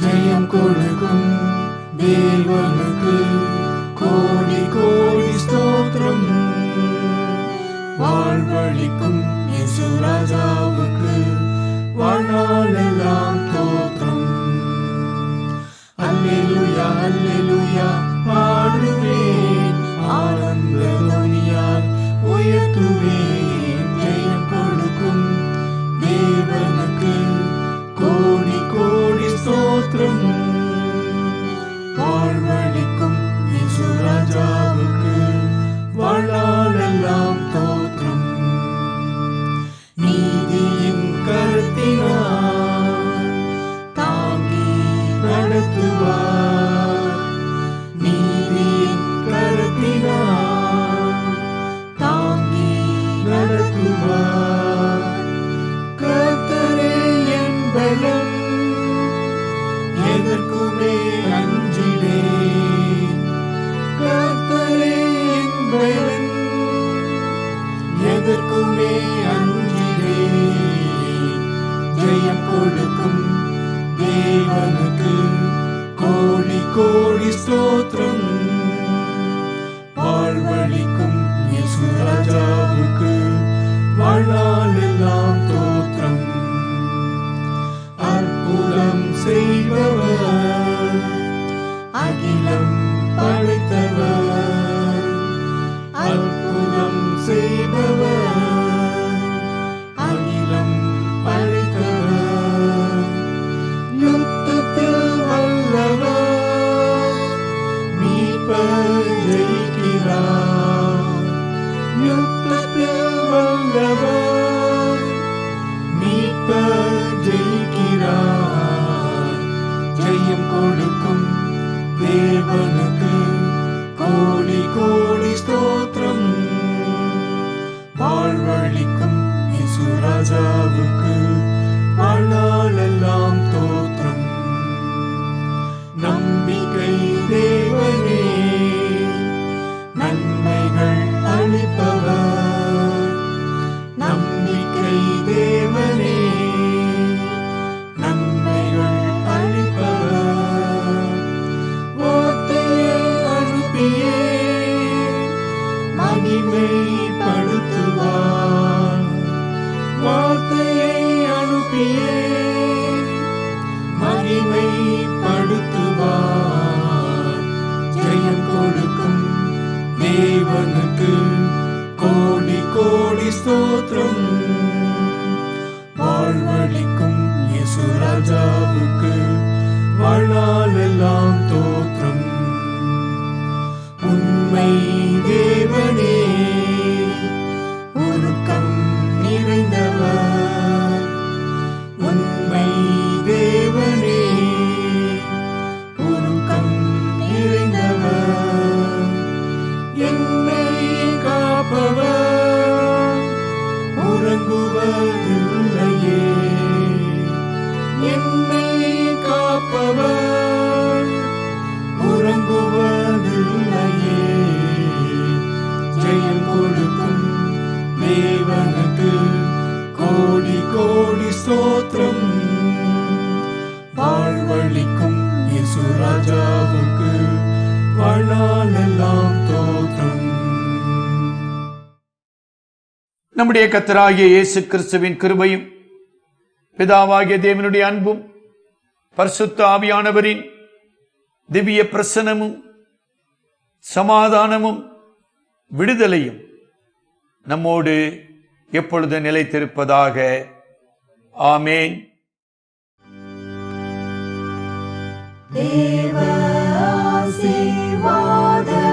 S2: ஜெயம் கொடுக்கும் தேவனுக்கு கோடி கோடி ஸ்தோத்திரம். வாழ்வழிக்கும் இயேசு ராஜாவுக்கு வாழ்நாளெல்லாம் தோத்திரம். அல்லேலூயா அல்லேலூயா பாடுவேன், ஆனந்த துனியால் உயர்த்துவேன். ஜெயம் கொடுக்கும் தேவனுக்கு கோடி கோடி ஸ்தோத்திரம். வாழ்வழிக்கும் இயேசு ராஜாவுக்கு வாழ்நாளெல்லாம் தோத்திரம். நீதியின் கருத்தினால் தாங்கி நடத்துவார். நீதியின் கருத்தினால் தாங்கி நடத்துவார். கர்த்தரே என் பலம், எதற்குமே அஞ்சிடேன். கர்த்தரே என் பலன், எதற்குமே அஞ்சிடேன். ஜெயம் கொடுக்கும் தேவனுக்கு கோடி கோடி ஸ்தோத்திரம். வாழ்வழிக்கும் இயேசு ராஜாவுக்கு வாழ்நாளெல்லாம் தோத்திரம். அற்புதம் செய்பவர், அகிலம் படைத்தவர். அற்புதம் செய்பவர், அகிலம் படைத்தவர். யுத்தத்தில் வல்லவர், மீட்பர் ஜெயிக்கிறார். யுத்தத்தில் வல்லவர், மீட்பர் ஜெயிக்கிறார். ஜெயம் கொடுக்கும் தேவனுக்கு கோடி கோடி ஸ்தோத்திரம். வாழ்வழிக்கும் இயேசு ராஜாவுக்கு வாழ்நாளெல்லாம் தோத்திரம். நம்பிக்கை தேவனே, நன்மைகள் அளிப்பவர். நம்பிக்கை தேவனே, நன்மைகள் அளிப்பவர். வார்த்தையை அனுப்பியே மகிமைப்படுத்துவார். வார்த்தையை அனுப்பியே மகிமைப்படுத்துவார். ஜெயம் கொடுக்கும் தேவனுக்கு கோடி கோடி ஸ்தோத்திரம். வாழ்வழிக்கும் இயேசு ராஜாவுக்கு வாழ்நாளெல்லாம் தோத்திரம். உண்மை தேவனே, உருக்கம் நிறைந்தவர். உண்மை தேவனே, உருக்கம் நிறைந்தவர். என்னை காப்பவர், உறங்குவதில்லையே. என்னை காப்பவர், உறங்குவதில்லையே. ஜெயம் கொடுக்கும் தேவனுக்கு கோடி கோடி ஸ்தோத்திரம். வாழ்வழிக்கும் இயேசு ராஜாவுக்கு வாழ்நாளெல்லாம் தோத்திரம்.
S1: நம்முடைய கர்த்தராகிய இயேசு கிறிஸ்துவின் கிருபையும் பிதாவாகிய தேவனுடைய அன்பும் பரிசுத்த ஆவியானவரின் திவ்ய பிரசன்னமும் சமாதானமும் விடுதலையும் நம்மோடு எப்பொழுது நிலைத்திருப்பதாக. ஆமேன்.
S6: தேவ ஆசீர்வாத